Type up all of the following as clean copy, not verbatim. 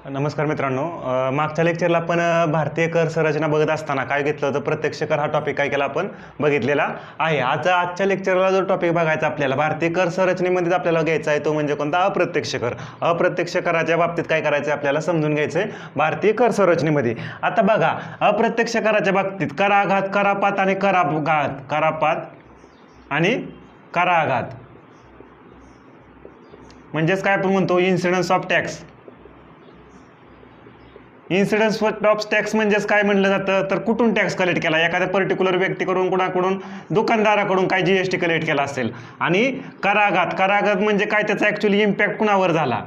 नमस्कार मित्रांनो. मागच्या लेक्चरला आपण भारतीय कर संरचना बघत असताना काय घेतलं होतं, प्रत्यक्ष कर हा टॉपिक काय केला आपण बघितलेला आहे. आजच्या लेक्चरला जो टॉपिक बघायचा आपल्याला भारतीय कर संरचनेमध्ये आपल्याला घ्यायचा आहे तो म्हणजे कोणता, अप्रत्यक्ष कर. अप्रत्यक्ष कराच्या बाबतीत काय करायचं आहे आपल्याला समजून घ्यायचं आहे भारतीय कर संरचनेमध्ये. आता बघा, अप्रत्यक्ष कराच्या बाबतीत कराघात, करापात आणि कराघात, करापात आणि कराघात म्हणजेच काय आपण म्हणतो incidence of tax. Incidence of tax म्हणजेच काय म्हणलं जातं तर कुठून टॅक्स कलेक्ट केला, एखाद्या पर्टिक्युलर व्यक्तीकडून, कुणाकडून, दुकानदाराकडून काय जीएसटी कलेक्ट केला असेल. आणि कराघात, कराघात म्हणजे काय, त्याचा ऍक्च्युअली इम्पॅक्ट कुणावर झाला,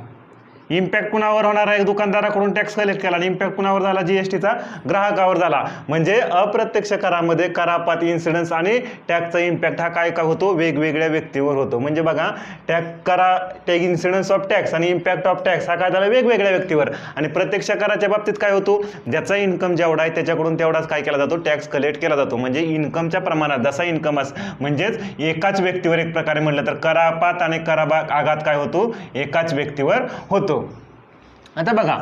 इम्पॅक्ट कुणावर होणार आहे, दुकानदाराकडून टॅक्स कलेक्ट केला आणि इम्पॅक्ट कुणावर झाला, जीएसटीचा ग्राहकावर झाला. म्हणजे अप्रत्यक्ष करामध्ये करापात, इन्सिडन्स आणि टॅक्सचा इम्पॅक्ट हा काय काय होतो, वेगवेगळ्या व्यक्तीवर होतो. म्हणजे बघा, इन्सिडन्स ऑफ टॅक्स आणि इम्पॅक्ट ऑफ टॅक्स हा काय झाला वेगवेगळ्या व्यक्तीवर. आणि प्रत्यक्ष कराच्या बाबतीत काय होतो, ज्याचा इन्कम जेवढा आहे त्याच्याकडून तेवढाच काय केला जातो, टॅक्स कलेक्ट केला जातो. म्हणजे इन्कमच्या प्रमाणात जसा इन्कम म्हणजेच एकाच व्यक्तीवर, एक प्रकारे म्हटलं तर करापात आणि कराघात काय होतो, एकाच व्यक्तीवर होतो. आता बघा,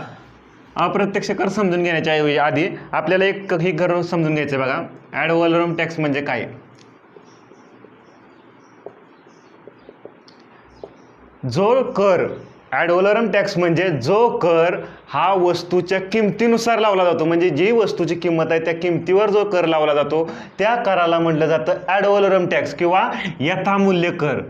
अप्रत्यक्ष कर समजून घेण्याच्या आधी आपल्याला एक ही कर समजून घ्यायचं. बघा, ॲड व्हॅलोरम टॅक्स म्हणजे काय. जो कर, ॲड व्हॅलोरम टॅक्स म्हणजे जो कर हा वस्तूच्या किमतीनुसार लावला जातो. म्हणजे जी वस्तूची किंमत आहे त्या किमतीवर जो कर लावला जातो त्या कराला म्हटलं जातं ॲड व्हॅलोरम टॅक्स किंवा यथामूल्य कर.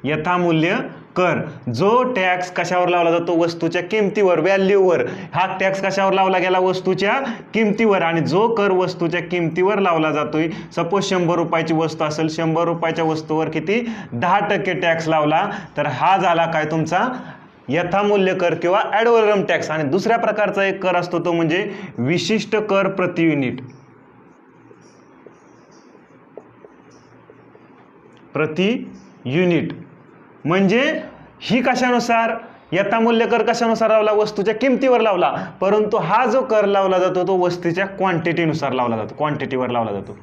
यथामूल्य कर. जो टॅक्स कशावर लावला जातो, वस्तूच्या किमतीवर, व्हॅल्यूवर. हा टॅक्स कशावर लावला गेला, वस्तूच्या किमतीवर. आणि जो कर वस्तूच्या किमतीवर लावला जातोय, सपोज 100 रुपयाची वस्तू असेल, 100 रुपयाच्या वस्तूवर किती 10% टॅक्स लावला तर हा झाला काय तुमचा यथामूल्य कर किंवा ॲड व्हॅलोरम टॅक्स. आणि दुसऱ्या प्रकारचा एक कर असतो तो म्हणजे विशिष्ट कर प्रति युनिट. प्रति युनिट म्हणजे ही कशानुसार, यथामूल्य कर कशानुसार लावला, वस्तूच्या किमतीवर लावला. परंतु हा जो कर लावला जातो तो वस्तूच्या क्वांटिटीनुसार लावला जातो, क्वांटिटीवर लावला जातो.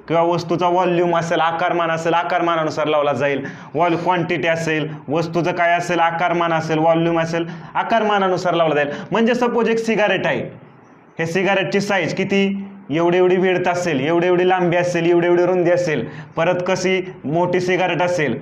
किंवा वस्तूचा व्हॉल्यूम असेल, आकारमान असेल, आकारमानानुसार लावला जाईल. क्वांटिटी असेल, वस्तूचं काय असेल, आकारमान असेल, व्हॉल्यूम असेल, आकारमानानुसार लावला जाईल. म्हणजे सपोज एक सिगारेट आहे, हे सिगारेटची साईज किती, एवढी एवढी विड्थ असेल, एवढी एवढी लांबी असेल, एवढी एवढी रुंदी असेल. परत कशी मोठी सिगारेट असेल,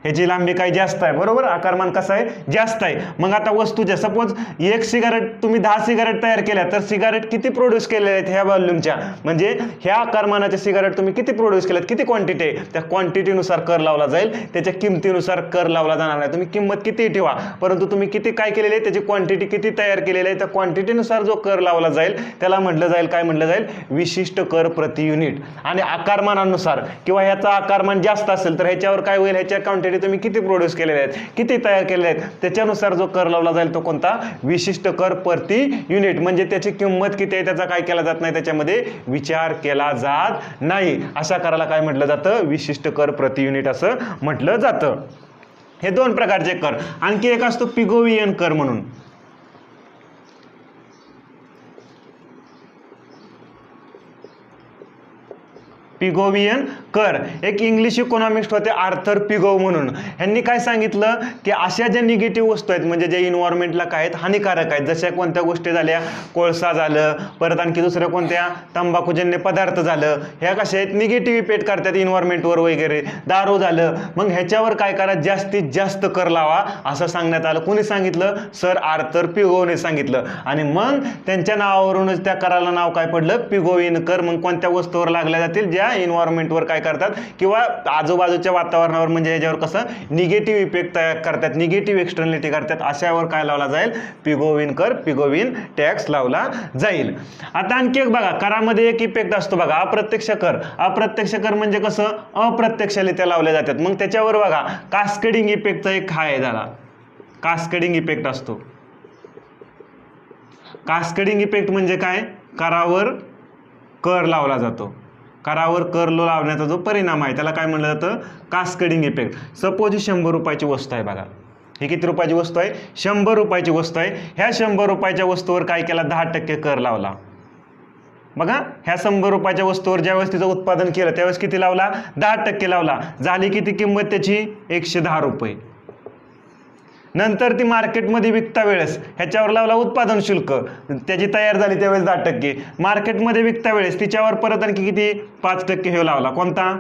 ह्याची लांबी काय जास्त आहे, बरोबर, आकारमान कसं आहे, जास्त आहे. मग आता वस्तूच्या सपोज एक सिगारेट तुम्ही 10 सिगारेट तयार केल्या तर सिगारेट किती प्रोड्यूस केलेल्या आहेत ह्या व्हॉल्यूमच्या, म्हणजे ह्या आकारमानाचे सिगारेट तुम्ही किती प्रोड्यूस केल्यात, किती क्वांटिटी आहे, त्या क्वांटिटीनुसार कर लावला जाईल. त्याच्या किमतीनुसार कर लावला जाणार नाही. तुम्ही किंमत किती ठेवा, परंतु तुम्ही किती काय केलेले आहे, त्याची क्वांटिटी किती तयार केलेली आहे, त्या क्वांटिटीनुसार जो कर लावला जाईल त्याला म्हटलं जाईल, काय म्हटलं जाईल, विशिष्ट कर प्रति युनिट. आणि आकारमानानुसार किंवा ह्याचा आकारमान जास्त असेल तर ह्याच्यावर काय होईल, ह्याच्या क्वांटिटी तुम्ही किती प्रोड्यूस केलेले आहेत, किती तयार केलेले आहेत, त्याच्यानुसार जो कर लावला जाईल तो कोणता, विशिष्ट कर प्रति युनिट. म्हणजे त्याची किंमत किती आहे त्याचा काय केला जात नाही, त्याच्यामध्ये विचार केला जात नाही. अशा कराला काय म्हटलं जातं, विशिष्ट कर प्रति युनिट असं म्हटलं जातं. हे दोन प्रकारचे कर. आणखी एक असतो पिगोवियन कर म्हणून. पिगोवियन कर. एक इंग्लिश इकॉनॉमिस्ट होते आर्थर पिगो म्हणून. यांनी काय सांगितलं की अशा ज्या निगेटिव्ह वस्तू आहेत, म्हणजे जे इन्व्हायरमेंटला काय आहेत, हानिकारक आहेत, जशा कोणत्या गोष्टी झाल्या, कोळसा झालं, परत आणखी दुसऱ्या कोणत्या तंबाखूजन्य पदार्थ झालं, ह्या कशा आहेत, निगेटिव्ह इफेक्ट करतात इन्व्हायरमेंटवर वगैरे, दारू झालं, मग ह्याच्यावर काय करा, जास्तीत जास्त कर लावा असं सांगण्यात आलं. कोणी सांगितलं, सर आर्थर पिगोने सांगितलं. आणि मग त्यांच्या नावावरूनच त्या कराला नाव काय पडलं, पिगोवियन कर. मग कोणत्या वस्तूवर लागल्या जातील, ज्या इन्व्हायरमेंटवर काय करतात किंवा आजूबाजूच्या वातावरणावर, म्हणजे याच्यावर कसं निगेटिव्ह इफेक्ट तयार करतात, निगेटिव्ह एक्सटर्नॅलिटी करतात, अशावर काय लावला जाईल, पिगोवियन कर, पिगोवियन टॅक्स लावला जाईल. आता आणखी एक बघा, करामध्ये एक इफेक्ट असतो बघा, अप्रत्यक्ष कर. अप्रत्यक्ष कर म्हणजे कसं, अप्रत्यक्षरित्या लावले जातात. मग त्याच्यावर बघा कास्केडिंग इफेक्टचा एक आहे झाला, कास्केडिंग इफेक्ट असतो. कास्केडिंग इफेक्ट म्हणजे काय, करावर कर लावला जातो, करावर कर लावण्याचा जो परिणाम आहे त्याला काय म्हणलं जातं, कास्केडिंग इफेक्ट. सपोज 100 रुपयाची वस्तू आहे बघा, ही किती रुपयाची वस्तू आहे, 100 रुपयाची वस्तू आहे. ह्या 100 रुपयाच्या वस्तूवर काय केला, 10% कर लावला. बघा, ह्या 100 रुपयाच्या वस्तूवर ज्यावेळेस तिचं उत्पादन केलं त्यावेळेस किती लावला, 10% लावला. झाली किती किंमत त्याची, 110 रुपये. नंतर ती मार्केटमध्ये विकता वेळेस ह्याच्यावर लावला उत्पादन शुल्क, त्याची तयार झाली त्यावेळेस 10%, मार्केटमध्ये विकता वेळेस तिच्यावर परत आणखी किती 5% हे लावला, कोणता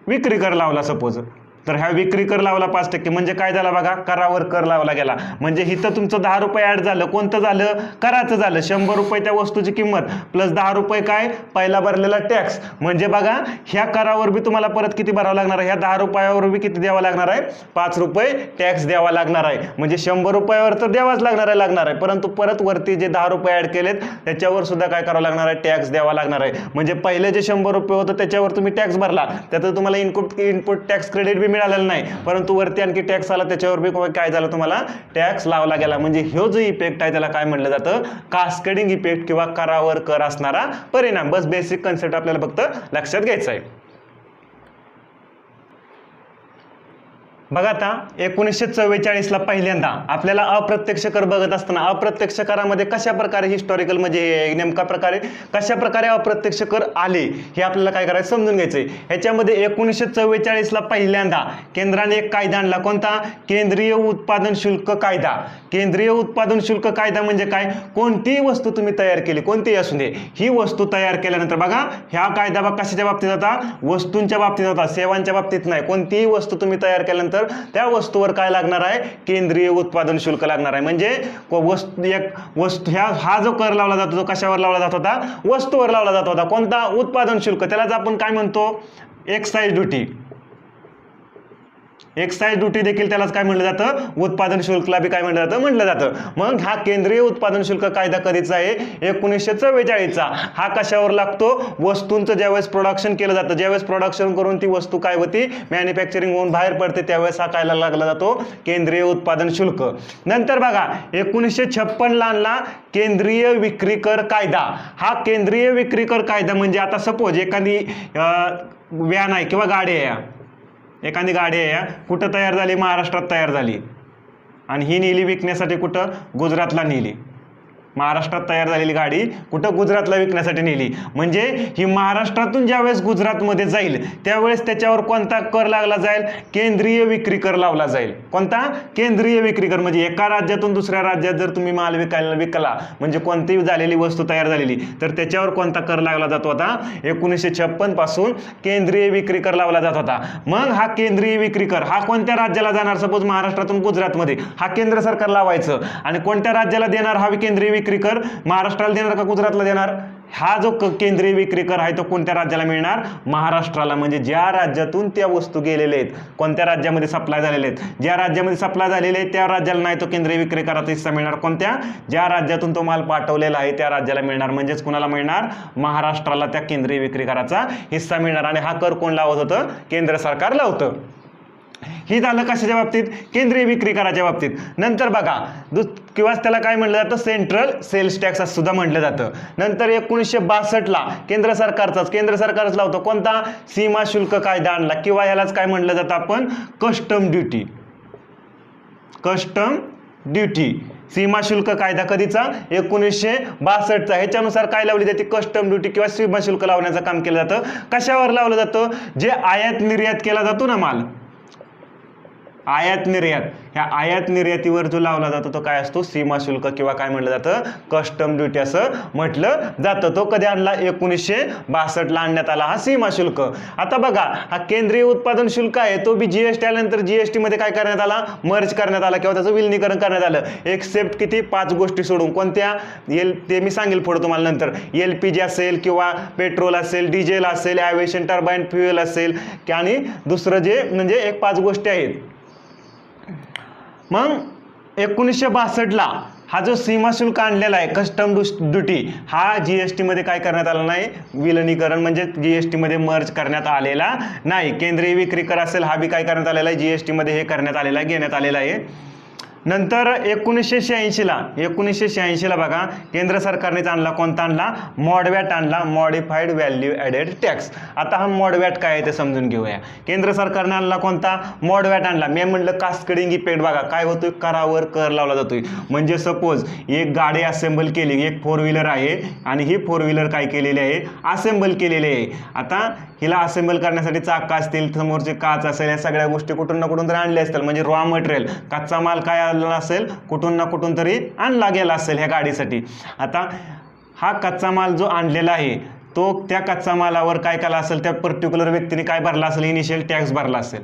विक्री कर लावला सपोज, तर ह्या विक्री कर लावला 5%, म्हणजे काय झाला बघा, करावर कर लावला गेला. म्हणजे इथं तुमचं 10 रुपये ऍड झालं, कोणतं झालं, कराचं झालं. 100 रुपये त्या वस्तूची किंमत प्लस 10 रुपये काय पहिला भरलेला टॅक्स, म्हणजे बघा ह्या करावर बी तुम्हाला परत किती भरावं लागणार आहे, ह्या 10 रुपयावर बी किती द्यावं लागणार आहे, 5 रुपये टॅक्स द्यावा लागणार आहे. म्हणजे 100 रुपयावर तर द्यावाच लागणार आहे, परंतु परत वरती जे 10 रुपये ऍड केलेत त्याच्यावर सुद्धा काय करावं लागणार आहे, टॅक्स द्यावा लागणार आहे. म्हणजे पहिले जे 100 रुपये होतं त्याच्यावर तुम्ही टॅक्स भरला, त्यात तुम्हाला इनपुट टॅक्स क्रेडिट बी मिळालेलं नाही, परंतु वरती आणखी टॅक्स आला त्याच्यावर बी काय झालं, तुम्हाला टॅक्स लावला गेला. म्हणजे ह्यो जो इफेक्ट आहे त्याला काय म्हणलं जातं, कास्केडिंग इफेक्ट किंवा करावर कर असणारा परिणाम. बस बेसिक कन्सेप्ट आपल्याला फक्त लक्षात घ्यायचा आहे. बघा आता 1944 ला पहिल्यांदा आपल्याला अप्रत्यक्ष कर बघत असताना अप्रत्यक्ष करामध्ये कशा प्रकारे हिस्टॉरिकल म्हणजे नेमका प्रकारे कशा प्रकारे अप्रत्यक्ष कर आले हे आपल्याला काय करायचं समजून घ्यायचंय. ह्याच्यामध्ये 1944 ला पहिल्यांदा केंद्राने एक कायदा आणला, कोणता, केंद्रीय उत्पादन शुल्क कायदा. केंद्रीय उत्पादन शुल्क कायदा म्हणजे काय, कोणतीही वस्तू तुम्ही तयार केली, कोणतीही असू दे, ही वस्तू तयार केल्यानंतर बघा ह्या कायदा कशाच्या बाबतीत होता, वस्तूंच्या बाबतीत होता, सेवांच्या बाबतीत नाही. कोणतीही वस्तू तुम्ही तयार केल्यानंतर त्या वस्तूवर काय लागणार आहे, केंद्रीय उत्पादन शुल्क लागणार आहे. म्हणजे वस्तू हा जो कर लावला जातो तो कशावर लावला जात होता, वस्तूवर लावला जात होता. कोणता, उत्पादन शुल्क. त्यालाच आपण काय म्हणतो, एक्साइज ड्युटी. एक्साइज ड्युटी देखील त्यालाच काय म्हणलं जातं, उत्पादन शुल्कला बी काय म्हणलं जातं. मग हा केंद्रीय उत्पादन शुल्क कायदा कधीचा आहे, 1944चा. हा कशावर लागतो, वस्तूंचं ज्यावेळेस प्रोडक्शन केलं जातं, ज्यावेळेस प्रोडक्शन करून ती वस्तू काय होती, मॅन्युफॅक्चरिंग होऊन बाहेर पडते, त्यावेळेस हा काय लागला जातो, केंद्रीय उत्पादन शुल्क. नंतर बघा 1956 ला आणला केंद्रीय विक्री कर कायदा. हा केंद्रीय विक्री कर कायदा म्हणजे आता सपोज एखादी व्हॅन आहे किंवा गाडी आहे, एखादी गाडी आहे कुठं तयार झाली, महाराष्ट्रात तयार झाली, आणि ही नेली विकण्यासाठी कुठं, गुजरातला नेली. महाराष्ट्रात तयार झालेली गाडी कुठं, गुजरातला विकण्यासाठी नेली. म्हणजे ही महाराष्ट्रातून ज्यावेळेस गुजरातमध्ये जाईल त्यावेळेस त्याच्यावर कोणता कर लागला जाईल, केंद्रीय विक्री कर लावला जाईल. कोणता, केंद्रीय विक्री कर. म्हणजे एका राज्यातून दुसऱ्या राज्यात जर तुम्ही माल विकला म्हणजे कोणतीही झालेली वस्तू तयार झालेली तर त्याच्यावर कोणता कर लागला जातो, आता 1956 पासून केंद्रीय विक्री कर लावला जात होता. मग हा केंद्रीय विक्री कर हा कोणत्या राज्याला जाणार, सपोज महाराष्ट्रातून गुजरातमध्ये, हा केंद्र सरकार लावायचं. आणि कोणत्या राज्याला देणार हा केंद्रीय विक्री कर, महाराष्ट्राला देणार का गुजरातला देणार. हा जो केंद्रीय विक्री कर आहे तो कोणत्या राज्याला मिळणार, महाराष्ट्राला. म्हणजे ज्या राज्यातून त्या वस्तू गेलेल्या आहेत, कोणत्या राज्यामध्ये सप्लाय झालेल्या आहेत, ज्या राज्यामध्ये सप्लाय झालेले आहेत त्या राज्याला नाही तो केंद्रीय विक्री कराचा हिस्सा मिळणार. कोणत्या, ज्या राज्यातून तो माल पाठवलेला आहे त्या राज्याला मिळणार. म्हणजेच कुणाला मिळणार, महाराष्ट्राला त्या केंद्रीय विक्री कराचा हिस्सा मिळणार. आणि हा कर कोण लावत होतं, केंद्र सरकार लावतं. ही झालं कशाच्या बाबतीत, केंद्रीय विक्री कराच्या बाबतीत. नंतर बघा किंवा त्याला काय म्हटलं जातं, सेंट्रल सेल्स टॅक्स असं सुद्धा म्हटलं जातं. नंतर 1962 ला केंद्र सरकारच लावतो. कोणता, सीमा शुल्क कायदा आणला किंवा यालाच काय म्हटलं जातं आपण, कस्टम ड्युटी. कस्टम ड्युटी सीमा शुल्क कायदा कधीचा, 1962चा. ह्याच्यानुसार काय लावली जाते, कस्टम ड्युटी किंवा सीमा शुल्क लावण्याचं काम केलं जातं. कशावर लावलं जातं, जे आयात निर्यात केला जातो ना माल, आयात निर्यात, ह्या आयात निर्यातीवर जो लावला जातो तो काय असतो, सीमा शुल्क किंवा काय म्हटलं जातं, कस्टम ड्युटी असं म्हटलं जातं. तो कधी आणला, 1962 ला आणण्यात आला हा सीमा शुल्क. आता बघा हा केंद्रीय उत्पादन शुल्क आहे तो बी जीएसटी आल्यानंतर जीएसटी मध्ये काय करण्यात आला, मर्ज करण्यात आला किंवा त्याचं विलीनीकरण करण्यात आलं. एक्सेप्ट किती, 5 गोष्टी सोडून. कोणत्या, ते मी सांगेल पुढे तुम्हाला नंतर. LPG असेल किंवा पेट्रोल असेल, डिझेल असेल, ॲव्हिएशन टर्बाईन फ्युएल असेल, आणि दुसरं जे म्हणजे 5 गोष्टी आहेत. मग 1962 ला हा जो सीमा शुल्क आणलेला आहे, कस्टम ड्युटी, हा जीएसटी मध्ये काय करण्यात आला नाही, विलीनीकरण म्हणजे जीएसटी मध्ये मर्ज करण्यात आलेला नाही. केंद्रीय विक्री कर असेल हा बी काय करण्यात आलेला आहे, जीएसटी मध्ये हे करण्यात आलेला आहे, घेण्यात आलेला आहे. नंतर 1986ला बघा केंद्र सरकारनेच आणला, कोणता आणला, मॉडवॅट आणला, मॉडिफाईड व्हॅल्यू ॲडेड टॅक्स. आता हा मॉडवॅट काय आहे ते समजून घेऊया. केंद्र सरकारने आणला कोणता, मॉडवॅट आणला. मी म्हणलं कास्केडिंग इफेक्ट बघा काय होतोय, करावर कर लावला जातोय. म्हणजे सपोज एक गाडी असेंबल केली, एक 4 व्हीलर आहे आणि ही 4 व्हीलर काय केलेली आहे, असेंबल केलेली आहे. आता हिला असेंबल करण्यासाठी चाक असतील, समोरचे काच असेल, या सगळ्या गोष्टी कुठून ना कुठून तरी आणल्या असतील. म्हणजे रॉ मटेरियल, कच्चा माल काय आलेला असेल, कुठून ना कुठून तरी आणला गेला असेल ह्या गाडीसाठी. आता हा कच्चा माल जो आणलेला आहे तो त्या कच्चा मालावर काय केला असेल, त्या पर्टिक्युलर व्यक्तीने काय भरला असेल, इनिशियल टॅक्स भरला असेल.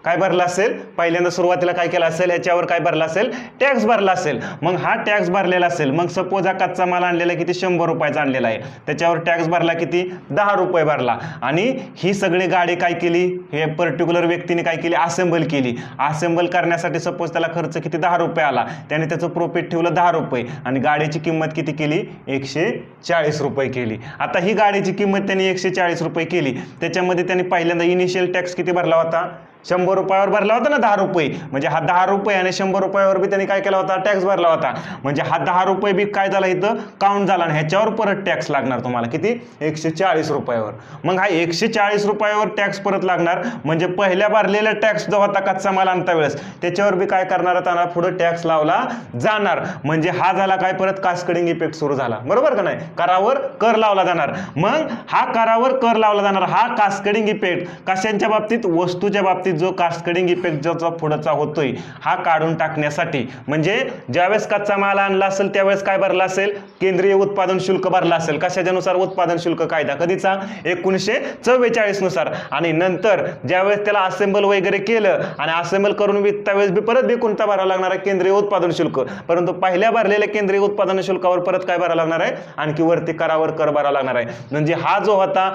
काय भरला असेल, पहिल्यांदा सुरुवातीला काय केलं असेल, याच्यावर काय भरला असेल, टॅक्स भरला असेल. मग हा टॅक्स भरलेला असेल. मग सपोज हा कच्चा माल आणलेला किती, 100 रुपयाचा आणलेला आहे, त्याच्यावर टॅक्स भरला किती, 10 रुपये भरला. आणि ही सगळी गाडी काय केली, हे पर्टिक्युलर व्यक्तीने काय केली, असेंबल केली. असेंबल करण्यासाठी सपोज त्याला खर्च किती, 10 रुपये आला, त्याने त्याचं प्रॉफिट ठेवलं 10 रुपये आणि गाडीची किंमत किती केली, 140 रुपये केली. आता ही गाडीची किंमत त्यांनी 140 रुपये केली. त्याच्यामध्ये त्यांनी पहिल्यांदा इनिशियल टॅक्स किती भरला होता, 100 रुपयावर भरला होता ना, 10 रुपये. म्हणजे हा 10 रुपये आणि 100 रुपयावर बी त्यांनी काय केला होता, टॅक्स भरला होता. म्हणजे हा 10 रुपये बी काय झाला इथं काउंट झाला आणि ह्याच्यावर परत टॅक्स लागणार तुम्हाला किती, 140 रुपयावर. मग हा 140 रुपयावर टॅक्स परत लागणार. म्हणजे पहिल्या भरलेला टॅक्स जो होता कच्चा माल आणता वेळेस त्याच्यावर बी काय करणार, त्यांना पुढे टॅक्स लावला जाणार. म्हणजे हा झाला काय, परत कास्केडिंग इफेक्ट सुरू झाला, बरोबर का नाही, करावर कर लावला जाणार. मग हा करावर कर लावला जाणार, हा कास्केडिंग इफेक्ट कशांच्या बाबतीत, वस्तूच्या बाबतीत जो कास्केडिंग इफेक्ट जो पुढचा होतोय हा काढून टाकण्यासाठी. म्हणजे ज्यावेळेस कच्चा माल आणला असेल त्यावेळेस काय भरला असेल, केंद्रीय उत्पादन शुल्क भरला असेल. कशाच्यानुसार, उत्पादन शुल्क कायदा कधीचा, 1944 नुसार. आणि नंतर ज्यावेळेस त्याला असेंबल वगैरे केलं आणि असेंबल करून त्यावेळेस बी परत बी कोणता भरावा लागणार आहे, केंद्रीय उत्पादन शुल्क. परंतु पहिल्या भरलेल्या केंद्रीय उत्पादन शुल्कावर परत काय भरावं लागणार आहे, आणखी वरती करावर कर भरावा लागणार आहे. म्हणजे हा जो होता,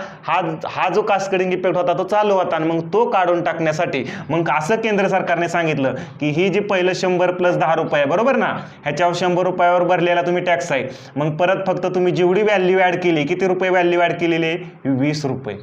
हा जो कास्केडिंग इफेक्ट होता तो चालू होता आणि मग तो काढून टाकण्यासाठी मग असं केंद्र सरकारने सांगितलं की ही जी पहिलं 100 + 10 रुपये बरोबर ना, ह्याच्यावर 100 रुपयावर भरलेला तुम्ही टॅक्स आहे. मग परत फक्त तुम्ही जेवढी व्हॅल्यू ऍड केली, किती रुपये व्हॅल्यू ऍड केलेली, 20 रुपये.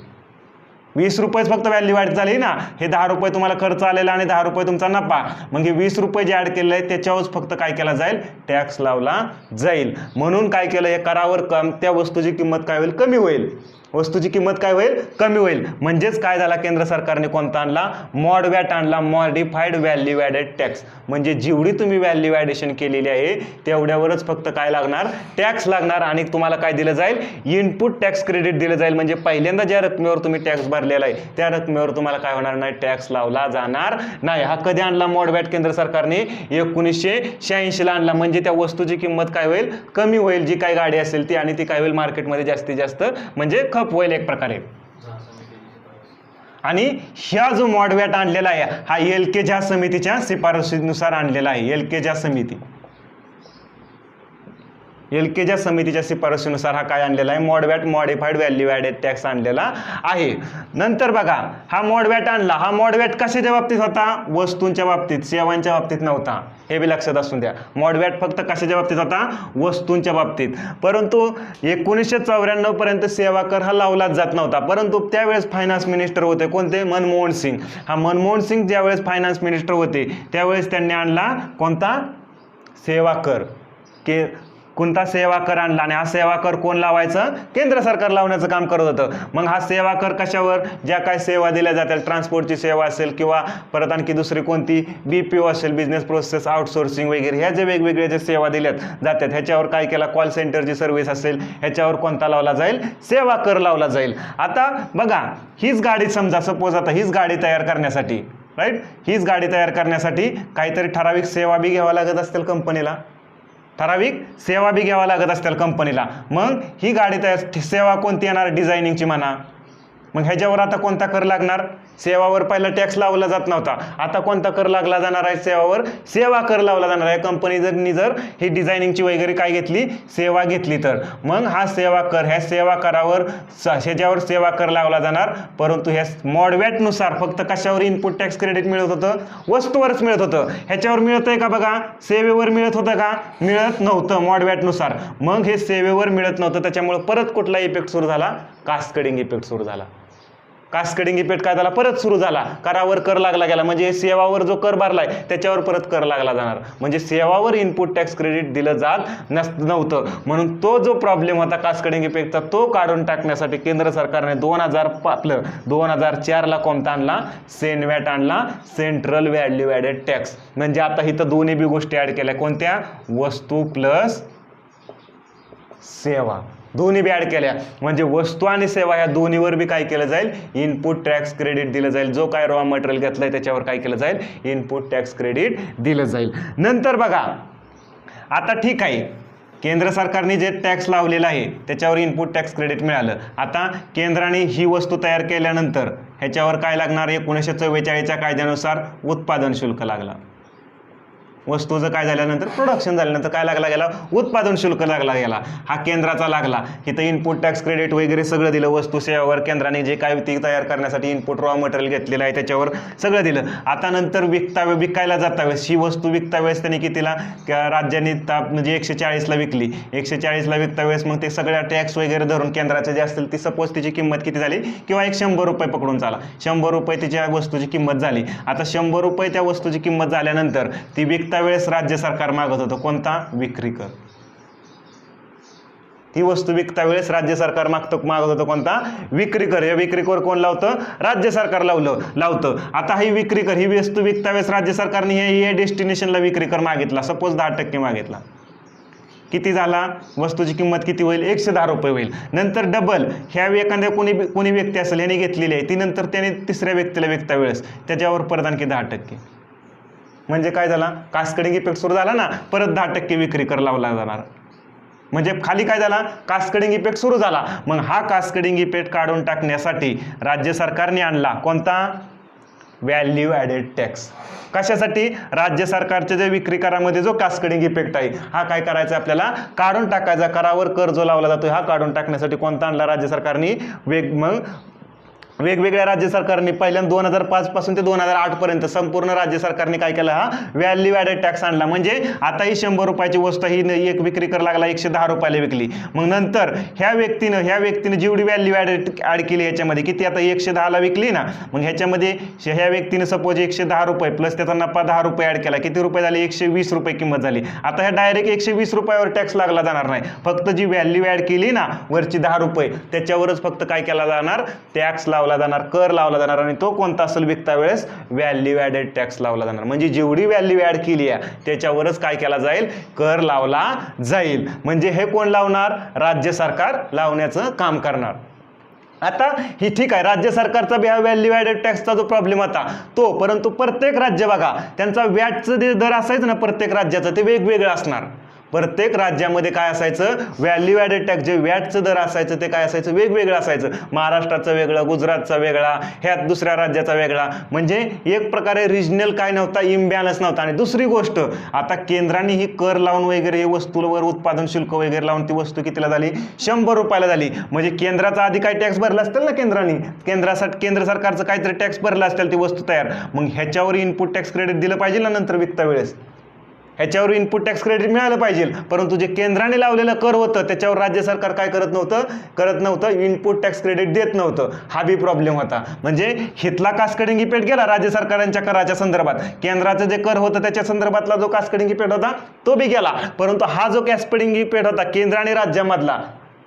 20 रुपयेच फक्त व्हॅल्यू ऍड झाली ना. हे 10 रुपये तुम्हाला खर्च आलेला आणि 10 रुपये तुमचा नफा. मग हे 20 रुपये जे ऍड केलेले आहे त्याच्यावर फक्त काय केला जाईल, टॅक्स लावला जाईल. म्हणून काय केलं, हे करावर कम त्या वस्तूची किंमत काय होईल, कमी होईल. वस्तूची किंमत काय होईल, कमी होईल. म्हणजेच काय झाला, केंद्र सरकारने कोणता आणला, मॉडवॅट आणला, मॉडिफाईड व्हॅल्यू ॲडेड टॅक्स. म्हणजे जेवढी तुम्ही व्हॅल्यू ॲडिशन केलेली आहे तेवढ्यावरच फक्त काय लागणार, टॅक्स लागणार. आणि तुम्हाला काय दिलं जाईल, इनपुट टॅक्स क्रेडिट दिलं जाईल. म्हणजे पहिल्यांदा ज्या रकमेवर तुम्ही टॅक्स भरलेला आहे त्या रकमेवर तुम्हाला काय होणार नाही, टॅक्स लावला जाणार नाही. हा कधी आणला मॉडवॅट, केंद्र सरकारने 1986ला आणला. म्हणजे त्या वस्तूची किंमत काय होईल, कमी होईल, जी काही गाडी असेल ती, आणि ती काय होईल, मार्केटमध्ये जास्तीत जास्त म्हणजे होईल एक प्रकारे. आणि ह्या जो मॉडवॅट आणलेला आहे हा एलके झा समितीच्या शिफारशीनुसार आणलेला आहे. एलके झा समितीच्या शिफारशीनुसार हा काय आणलेला आहे, मॉडवॅट, मॉडिफाईड व्हॅल्यू ॲडेड टॅक्स आणलेला आहे. नंतर बघा हा मॉडवॅट आणला, हा मॉडवॅट कशाच्या बाबतीत होता, वस्तूंच्या बाबतीत, सेवांच्या बाबतीत नव्हता. हे बी लक्षात असून द्या. मॉडवॅट फक्त कशाच्या बाबतीत होता, वस्तूंच्या बाबतीत. परंतु 1994 पर्यंत सेवा कर हा लावलाच जात नव्हता. परंतु त्यावेळेस फायनान्स मिनिस्टर होते कोणते, मनमोहन सिंग. हा मनमोहन सिंग ज्यावेळेस फायनान्स मिनिस्टर होते त्यावेळेस त्यांनी आणला कोणता, सेवा कर. कोणता, सेवा कर आणला. आणि हा सेवा कर कोण लावायचं, केंद्र सरकार लावण्याचं काम करत होतं. मग हा सेवा कर कशावर, ज्या काय सेवा दिल्या जातील, ट्रान्सपोर्टची सेवा असेल किंवा परत आणखी दुसरी कोणती BPO असेल, बिझनेस प्रोसेस आउटसोर्सिंग वगैरे, ह्या जे वेगवेगळ्या ज्या सेवा दिल्यात जातात ह्याच्यावर काय केला, कॉल सेंटरची सर्व्हिस असेल ह्याच्यावर कोणता लावला जाईल, सेवा कर लावला जाईल. आता बघा हीच गाडी समजा, सपोज आता हीच गाडी तयार करण्यासाठी, राईट, हीच गाडी तयार करण्यासाठी काहीतरी ठराविक सेवा बी घ्यावा लागत असतील कंपनीला, ठराविक सेवा बी घ्यावा लागत असतील कंपनीला. मग ही गाडी तयार, सेवा कोणती येणार, डिझायनिंगची म्हणा. मग ह्याच्यावर आता कोणता कर लागणार, सेवावर पहिला टॅक्स लावला जात नव्हता, आता कोणता कर लागला जाणार आहे, सेवावर सेवा कर लावला जाणार आहे. कंपनी जर ही डिझायनिंगची वगैरे काय घेतली, सेवा घेतली तर मग हा सेवा कर, ह्या सेवा करावर ह्याच्यावर सेवा कर लावला जाणार. परंतु ह्या मॉडवॅटनुसार फक्त कशावर इनपुट टॅक्स क्रेडिट मिळत होतं, वस्तूवरच मिळत होतं. ह्याच्यावर मिळतंय का बघा, सेवेवर मिळत होतं का, मिळत नव्हतं मॉडवॅटनुसार. मग हे सेवेवर मिळत नव्हतं, त्याच्यामुळे परत कुठला इफेक्ट सुरू झाला, कास्केडिंग इफेक्ट सुरू झाला. कास्केडिंग इफेक्ट काय झाला, परत सुरू झाला, करावर कर लागला गेला, म्हणजे सेवावर जो कर भरलाय त्याच्यावर परत कर लागला जाणार, म्हणजे सेवावर इनपुट टॅक्स क्रेडिट दिलं जात नव्हतं. म्हणून तो जो प्रॉब्लेम होता कास्केडिंग इफेक्टचा तो काढून टाकण्यासाठी केंद्र सरकारने 2004 ला कोणता आणला, सेनवॅट आणला, सेंट्रल व्हॅल्यू ॲडेड टॅक्स. म्हणजे आता इथं दोन्ही बी गोष्टी ऍड केल्या, कोणत्या, वस्तू प्लस सेवा, दोन्ही बी ऍड केल्या. म्हणजे वस्तू आणि सेवा या दोन्हीवर बी काय केलं जाईल, इनपुट टॅक्स क्रेडिट दिलं जाईल. जो काय रॉ मटेरियल घेतलंय त्याच्यावर काय केलं जाईल, इनपुट टॅक्स क्रेडिट दिलं जाईल. नंतर बघा आता ठीक आहे, केंद्र सरकारने जे टॅक्स लावलेला आहे त्याच्यावर इनपुट टॅक्स क्रेडिट मिळालं. आता केंद्राने ही वस्तू तयार केल्यानंतर ह्याच्यावर काय लागणार, 1944च्या कायद्यानुसार उत्पादन शुल्क लागला. वस्तूचं काय झाल्यानंतर, प्रोडक्शन झाल्यानंतर काय लागला गेला, उत्पादन शुल्क लागला गेला. हा केंद्राचा लागला. इथं इनपुट टॅक्स क्रेडिट वगैरे सगळं दिलं. वस्तू सेवावर केंद्राने जे काय ती तयार करण्यासाठी इनपुट रॉ मटेरियल घेतलेलं आहे त्याच्यावर सगळं दिलं. आता नंतर विकायला जाता वेळेस ही वस्तू विकता वेळेस त्यांनी कितीला, राज्यांनी म्हणजे 140ला विकली. 140ला विकता वेळेस मग ते सगळ्या टॅक्स वगैरे धरून केंद्राचे जे असतील ती सपोज तिची किंमत किती झाली, किंवा 100 रुपये पकडून चाला, 100 रुपये तिच्या वस्तूची किंमत झाली. आता 100 रुपये त्या वस्तूची किंमत झाल्यानंतर ती त्यावेळेस राज्य सरकार मागत होतं कोणता, विक्री कर. ही वस्तू विकता वेळेस राज्य सरकार मागत होतं कोणता, विक्री कर. हे विक्री कर कोण लावतं, राज्य सरकार लावतं. आता ही विक्री कर, ही वस्तू विकता वेळेस राज्य सरकारने हे डेस्टिनेशनला विक्री कर मागितला, सपोज 10% मागितला, किती झाला, वस्तूची किंमत किती होईल, 110 रुपये होईल. नंतर डबल ह्या एखाद्या कोणी व्यक्ती असेल याने घेतलेली आहे ती, नंतर त्याने तिसऱ्या व्यक्तीला विकता वेळेस त्याच्यावर परत आणखी 10%. म्हणजे काय झाला, कास्केडिंग इफेक्ट सुरू झाला ना, परत 10% विक्री कर लावला जाणार. म्हणजे खाली काय झाला, कास्केडिंग इफेक्ट सुरू झाला. मग हा कास्केडिंग इफेक्ट काढून टाकण्यासाठी राज्य सरकारने आणला कोणता, व्हॅल्यू ॲडेड टॅक्स. कशासाठी, राज्य सरकारच्या जे विक्री करामध्ये जो कास्केडिंग इफेक्ट आहे हा काय करायचा, आपल्याला काढून टाकायचा. करावर कर जो लावला जातो हा काढून टाकण्यासाठी कोणता आणला राज्य सरकारने, वेगवेगळ्या राज्य सरकारने पहिल्यांदा 2005 पासून ते 2008 पर्यंत संपूर्ण राज्य सरकारने काय केलं, हा व्हॅल्यू ॲडेड टॅक्स आणला. म्हणजे आता ही 100 रुपयाची वस्तू ही एक विक्री कर लागला 110 रुपयाला विकली. मग नंतर ह्या व्यक्तीने जेवढी व्हॅल्यू ॲड केली ह्याच्यामध्ये किती, आता 110ला विकली ना, मग ह्याच्यामध्ये ह्या व्यक्तीने सपोज 110 रुपये प्लस त्याचा नफा 10 रुपये ॲड केला, किती रुपये झाले, 120 रुपये किंमत झाली. आता ह्या डायरेक्ट 120 रुपयावर टॅक्स लागला जाणार नाही, फक्त जी व्हॅल्यू ॲड केली ना वरची 10 रुपये त्याच्यावरच फक्त काय केला जाणार, टॅक्स लावला जाणार, कर लावला जाणार. आणि तो कोणता असेल, विकता वेळेस व्हॅल्यू ॲडेड टॅक्स लावला जाणार. म्हणजे जेवढी व्हॅल्यू ॲड केली आहे त्याच्यावरच काय केला जाईल, कर लावला जाईल. म्हणजे हे कोण लावणार, राज्य सरकार लावण्याचं काम करणार. आता ही ठीक आहे, राज्य सरकारचा व्हॅल्यू ॲडेड टॅक्सचा जो प्रॉब्लेम होता तो, परंतु प्रत्येक राज्य बघा त्यांचा व्हॅटचं जे दर असायचं ना प्रत्येक राज्याचं ते वेगवेगळं असणार. प्रत्येक राज्यामध्ये काय असायचं, व्हॅल्यू ॲडेड टॅक्स जे व्हॅटचं दर असायचं ते काय असायचं, वेगवेगळं असायचं. महाराष्ट्राचं वेगळं, गुजरातचा वेगळा, ह्यात दुसऱ्या राज्याचा वेगळा. म्हणजे एक प्रकारे रिजनल काय नव्हता, इम्बॅलन्स नव्हता. आणि दुसरी गोष्ट, आता केंद्राने ही कर लावून वगैरे हे वस्तूवर उत्पादन शुल्क वगैरे लावून ती वस्तू कितीला झाली, 100 रुपयाला झाली. म्हणजे केंद्राचा आधी काय टॅक्स भरला असेल ना केंद्राने, केंद्र सरकारचं काहीतरी टॅक्स भरला असेल ती वस्तू तयार, मग ह्याच्यावर इनपुट टॅक्स क्रेडिट दिलं पाहिजे ना नंतर विकता वेळेस, ह्याच्यावर इनपुट टॅक्स क्रेडिट मिळालं पाहिजे. परंतु जे केंद्राने लावलेलं कर होतं त्याच्यावर राज्य सरकार काय करत नव्हतं, इनपुट टॅक्स क्रेडिट देत नव्हतं. हा बी प्रॉब्लेम होता. म्हणजे हितला कास्केडिंग इफेक्ट गेला राज्य सरकारांच्या कराच्या संदर्भात, केंद्राचं जे कर होतं त्याच्या संदर्भातला जो कास्केडिंग इफेक्ट होता तो बी गेला. परंतु हा जो कास्केडिंग इफेक्ट होता केंद्र राज्यामधला,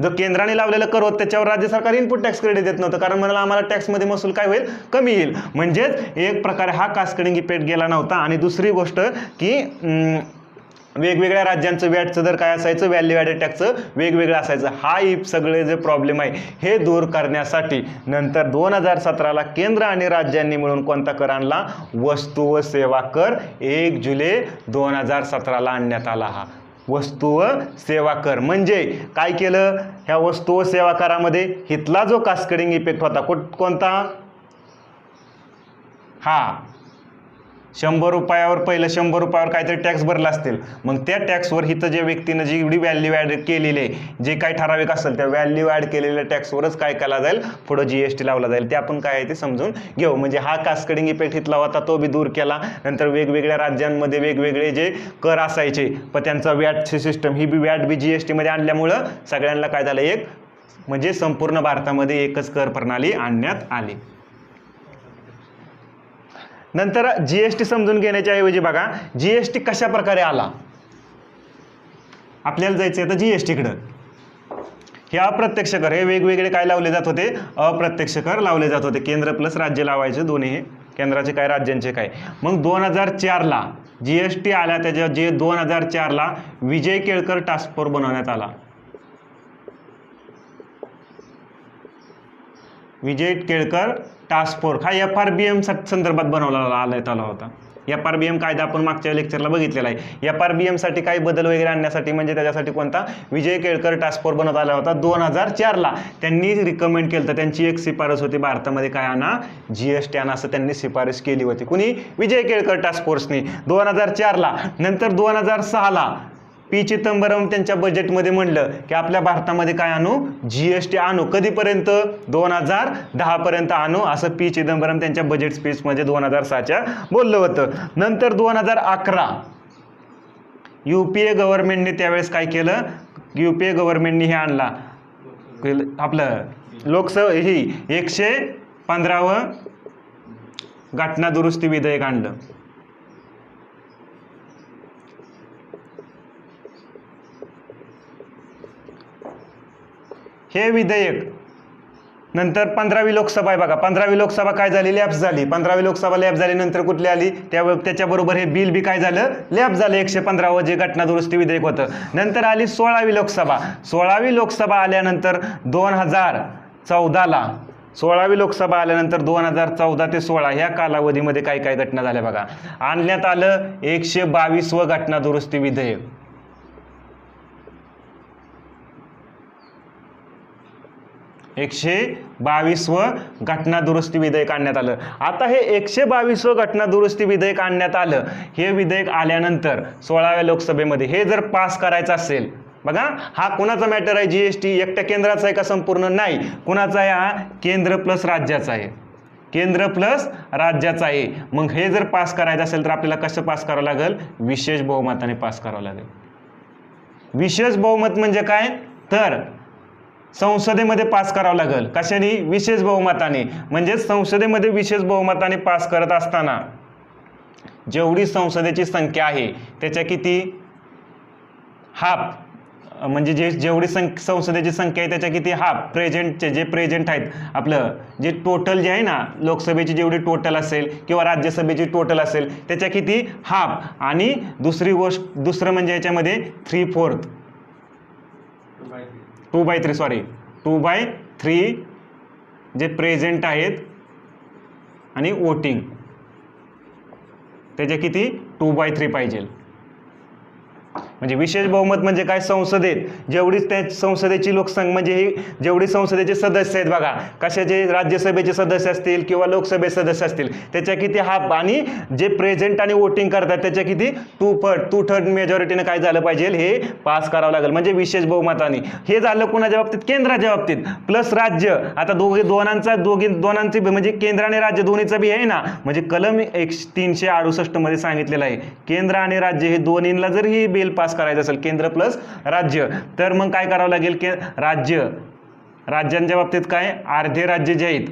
जो केंद्राने लावलेलं कर होतं त्याच्यावर राज्य सरकार इनपुट टॅक्स क्रेडिट देत नव्हतं, कारण मला आम्हाला टॅक्समध्ये महसूल काय होईल, कमी येईल. म्हणजेच एक प्रकारे हा कास्केडिंग इफेक्ट गेला नव्हता. आणि दुसरी गोष्ट की वेगवेगळ्या राज्यांचं व्हॅटचं दर काय असायचं, व्हॅल्यू ॲडेड टॅक्सचं वेगवेगळं असायचं. हा सगळे जे प्रॉब्लेम आहे हे दूर करण्यासाठी नंतर 2017ला केंद्र आणि राज्यांनी मिळून कोणता कर आणला, वस्तू व सेवा कर 1 जुलै 2017ला आणण्यात आला. हा वस्तू व सेवा कर म्हणजे काय केलं, ह्या वस्तू व सेवा करामध्ये हितला जो कास्केडिंग इफेक्ट होता कोणता, हा 100 रुपयावर पहिलं 100 रुपयावर काहीतरी टॅक्स भरला असतील, मग त्या टॅक्सवर हिथं जे व्यक्तीनं जी एवढी व्हॅल्यू ॲड केलेली आहे, जे काही ठराविक असेल त्या व्हॅल्यू ॲड केलेल्या टॅक्सवरच काय केला जाईल, पुढं GST लावला जाईल. ते आपण काय आहे ते समजून घेऊ. म्हणजे हा कास्केडिंग इफेक्ट हितला होता तो बी दूर केला. नंतर वेगवेगळ्या राज्यांमध्ये वेगवेगळे जे कर असायचे पण त्यांचा व्हॅटची सिस्टम ही बी व्हॅट बी GST मध्ये आणल्यामुळं सगळ्यांना काय झालं, एक म्हणजे संपूर्ण भारतामध्ये एकच कर प्रणाली आणण्यात आली. नंतर जीएसटी समजून घेण्याच्या ऐवजी बघा जीएसटी कशा प्रकारे आला, आपल्याला जायचं आहे तर जीएसटीकडं. हे अप्रत्यक्ष कर, हे वेगवेगळे काय लावले जात होते, अप्रत्यक्ष कर लावले जात होते. केंद्र प्लस राज्य लावायचे दोन्ही, हे केंद्राचे काय राज्यांचे काय. मग 2004ला जीएसटी आला, त्याच्या जे 2004ला विजय केळकर टास्क फोर्स बनवण्यात आला. विजय केळकर टास्क फोर्स हा FRBM संदर्भात बनवला आला होता. FRBM कायदा आपण मागच्या लेक्चरला बघितलेला आहे. FRBM साठी काही बदल वगैरे आणण्यासाठी म्हणजे त्याच्यासाठी कोणता विजय केळकर टास्क फोर्स बनवता आला होता 2004ला. त्यांनी रिकमेंड केलं तर त्यांची एक शिफारस होती, भारतामध्ये काय आणा, जीएसटी आणा, असं त्यांनी शिफारस केली होती. कुणी, विजय केळकर टास्क फोर्सनी 2004ला. नंतर 2006ला पी चिदंबरम त्यांच्या बजेटमध्ये म्हणलं की आपल्या भारतामध्ये काय आणू, जीएसटी आणू. कधीपर्यंत, 2010 पर्यंत आणू, असं पी चिदंबरम त्यांच्या बजेट स्पीचमध्ये 2006च्या बोललं होतं. नंतर 2011 UPA गव्हर्नमेंटने त्यावेळेस काय केलं, UPA गव्हर्नमेंटने हे आणला आपलं लोकसभा ही 115वं घटना दुरुस्ती विधेयक आणलं. हे विधेयक नंतर 15वी लोकसभा आहे बघा, 15वी लोकसभा काय झाली, लॅप्स झाली. 15वी लोकसभा लॅप्स झाली, नंतर कुठली आली, त्याच्याबरोबर हे बिल बी काय झालं, लॅप्स झालं, 115वं जे घटना दुरुस्ती विधेयक होतं. नंतर आली 16वी लोकसभा. 16वी लोकसभा आल्यानंतर 2014ला 16वी लोकसभा आल्यानंतर 2014 ते 16 ह्या कालावधीमध्ये काय काय घटना झाल्या बघा. आणण्यात आलं 122वं घटना दुरुस्ती विधेयक. 122वं घटना दुरुस्ती विधेयक आणण्यात आलं. आता हे 122वं घटना दुरुस्ती विधेयक आणण्यात आलं. हे विधेयक आल्यानंतर 16व्या लोकसभेमध्ये हे जर पास करायचं असेल, बघा हा कोणाचा मॅटर आहे, जीएसटी एकट्या केंद्राचा आहे का, संपूर्ण नाही, कोणाचा आहे हा, केंद्र प्लस राज्याचा आहे, केंद्र प्लस राज्याचा आहे. मग हे जर पास करायचं असेल तर आपल्याला कसं पास करावं लागेल, विशेष बहुमताने पास करावं लागेल. विशेष बहुमत म्हणजे काय, तर संसदेमध्ये पास करावं लागेल. कशाने, विशेष बहुमताने. म्हणजे संसदेमध्ये विशेष बहुमताने पास करत असताना जेवढी संसदेची संख्या आहे त्याच्या किती, हाफ, म्हणजे जेवढी संसदेची संख्या आहे त्याच्या किती, हाफ. प्रेझेंटचे जे प्रेझेंट आहेत, आपलं जे टोटल जे आहे ना, लोकसभेची जेवढी टोटल असेल किंवा राज्यसभेची टोटल असेल त्याच्या किती, हाफ. आणि दुसरी गोष्ट, दुसरं म्हणजे याच्यामध्ये 3/4 2/3 जे प्रेझेंट आहेत आणि वोटिंग त्याचे किती, 2/3 पाहिजे. म्हणजे विशेष बहुमत म्हणजे काय, संसदेत जेवढी त्या संसदेची लोकसंख्या म्हणजे ही जेवढी संसदेचे सदस्य आहेत बघा, कशाचे, राज्यसभेचे सदस्य असतील किंवा लोकसभेचे सदस्य असतील त्याच्या किती, हाफ. आणि जे प्रेझेंट आणि वोटिंग करतात त्याच्या किती, 2/3 मेजॉरिटीने काय झालं पाहिजे, हे पास करावं लागेल. म्हणजे विशेष बहुमताने. हे झालं कोणाच्या बाबतीत, केंद्राच्या बाबतीत. प्लस राज्य, आता दोघांची म्हणजे केंद्र आणि राज्य दोन्हीचं बी आहे ना, म्हणजे कलम 368 मध्ये सांगितलेलं आहे केंद्र आणि राज्य हे दोन्हीला जर ही बिल पास करायचं असेल, केंद्र प्लस राज्य, तर मग काय करावं लागेल, की राज्यांच्या बाबतीत काय, अर्धे राज्य जे आहेत,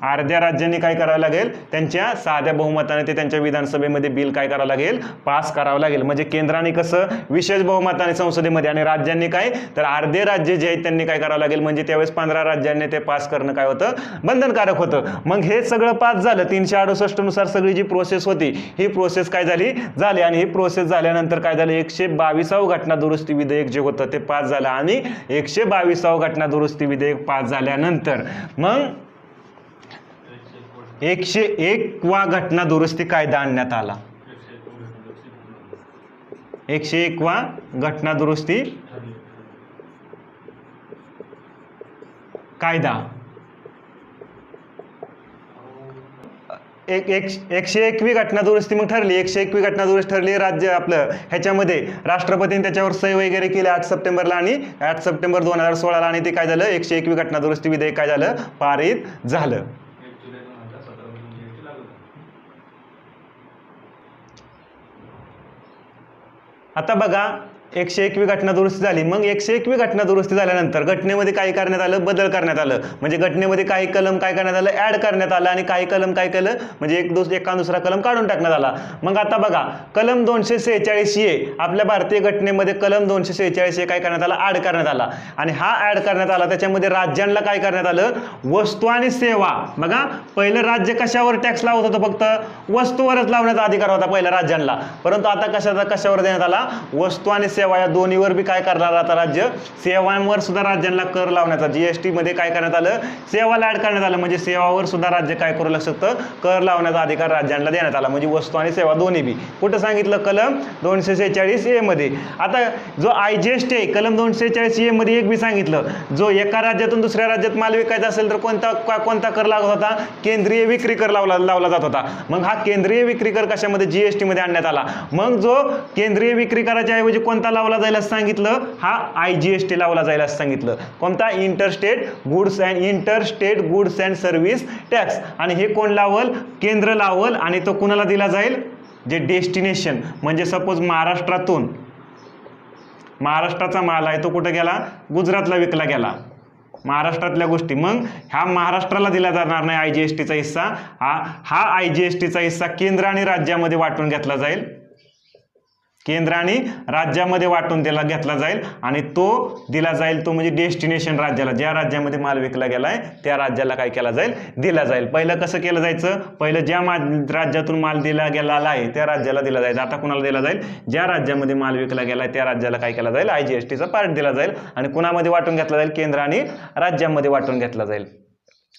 अर्ध्या राज्यांनी काय करावं लागेल, त्यांच्या साध्या बहुमताने ते त्यांच्या विधानसभेमध्ये बिल काय करावं लागेल, पास करावं लागेल. म्हणजे केंद्राने कसं विशेष बहुमताने संसदेमध्ये आणि राज्यांनी काय, तर अर्धे राज्य जे आहेत त्यांनी काय करावं लागेल. म्हणजे त्यावेळेस 15 राज्यांनी ते पास करणं काय होतं, बंधनकारक होतं. मग हे सगळं पास झालं. 368 नुसार सगळी जी प्रोसेस होती ही प्रोसेस काय झाली, आणि ही प्रोसेस झाल्यानंतर काय झालं, 122वं घटना दुरुस्ती विधेयक जे होतं ते पास झालं. आणि 122वं घटना दुरुस्ती विधेयक पास झाल्यानंतर मग 101वा घटना दुरुस्ती कायदा आणण्यात आला. 101वा घटना दुरुस्ती कायदा 101वी घटना दुरुस्ती मग ठरली. 101वी घटना दुरुस्ती ठरली. राज्य आपलं ह्याच्यामध्ये राष्ट्रपतीने त्याच्यावर सही वगैरे केली 8 सप्टेंबरला आणि 8 सप्टेंबर 2016ला. आणि ते काय झालं, 101वी घटना दुरुस्ती विधेयक काय झालं, पारित झालं. आता बघा 101वी घटना दुरुस्ती झाली. मग 101वी घटना दुरुस्ती झाल्यानंतर घटनेमध्ये काय करण्यात आलं, बदल करण्यात आलं. म्हणजे घटनेमध्ये काही कलम काय करण्यात आलं, ऍड करण्यात आलं आणि काही कलम काय केलं म्हणजे एका दुसरा कलम काढून टाकण्यात आला. मग आता बघा कलम 246A आपल्या भारतीय घटनेमध्ये कलम 246A काय करण्यात आला, ऍड करण्यात आला. आणि हा ऍड करण्यात आला त्याच्यामध्ये राज्यांना काय करण्यात आलं, वस्तू आणि सेवा. बघा पहिलं राज्य कशावर टॅक्स लावत होतं, फक्त वस्तूवरच लावण्याचा अधिकार होता पहिल्या राज्यांना. परंतु आता कशावर देण्यात आला, वस्तू आणि सेवा या दोन्हीवर बी काय करणार आता राज्य, सेवांवर सुद्धा राज्यांना कर लावण्याचा. जीएसटी मध्ये काय करण्यात आलं, सेवाला ऍड करण्यात आलं. म्हणजे सेवावर सुद्धा राज्य काय करू शकतं, कर लावण्याचा अधिकार राज्यांना देण्यात आला. म्हणजे वस्तू आणि सेवा दोन्ही बी. कुठं सांगितलं, कलम 246A मध्ये. आता जो IGST आहे कलम 246A मध्ये एक बी सांगितलं, जो एका राज्यातून दुसऱ्या राज्यात माल विकायचा असेल तर कोणता कर लागत होता, केंद्रीय विक्री कर लावला जात होता. मग हा केंद्रीय विक्री कर कशामध्ये, जीएसटी मध्ये आणण्यात आला. मग जो केंद्रीय विक्री कराच्या ऐवजी कोणता लावला जाईल असं सांगितलं, हा IGST लावला जाईल असं सांगितलं. कोणता, interstate goods and service tax. आणि हे कोण लावल, केंद्र लावल. आणि तो कुणाला दिला जाईल, जे डेस्टिनेशन म्हणजे सपोज महाराष्ट्राचा माल आहे तो कुठे गेला, गुजरातला विकला गेला, महाराष्ट्रातल्या गोष्टी. मग ह्या महाराष्ट्राला दिला जाणार नाही IGSTचा हिस्सा. हा IGSTचा हिस्सा केंद्र आणि राज्यामध्ये वाटून घेतला जाईल. केंद्र आणि राज्यामध्ये वाटून घेतला जाईल. आणि तो दिला जाईल तो म्हणजे डेस्टिनेशन राज्याला, ज्या राज्यामध्ये माल विकला गेलाय त्या राज्याला काय केला जाईल, दिला जाईल. पहिलं कसं केलं जायचं, पहिलं ज्या राज्यातून माल दिला गेला आहे त्या राज्याला दिला जायचं. आता कुणाला दिला जाईल, ज्या राज्यामध्ये माल विकला गेलाय त्या राज्याला काय केला जाईल, IGSTचा पार्ट दिला जाईल. आणि कुणामध्ये वाटून घेतला जाईल, केंद्र आणि राज्यामध्ये वाटून घेतला जाईल.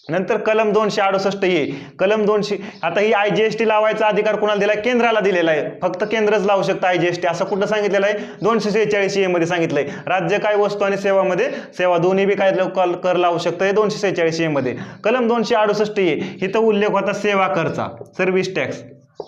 नंतर कलम 268A, कलम 200, आता ही IGST लावायचा अधिकार कुणाला दिलाय, केंद्राला दिलेला आहे. फक्त केंद्रच लावू शकतं IGST असं कुठं सांगितलेलं आहे, 246A मध्ये सांगितलंय. राज्य काय वस्तू आणि सेवा दोन्ही बी काय कर लावू शकतं 246A मध्ये. कलम 268A इथं उल्लेख होता सेवा करचा, सर्व्हिस टॅक्स.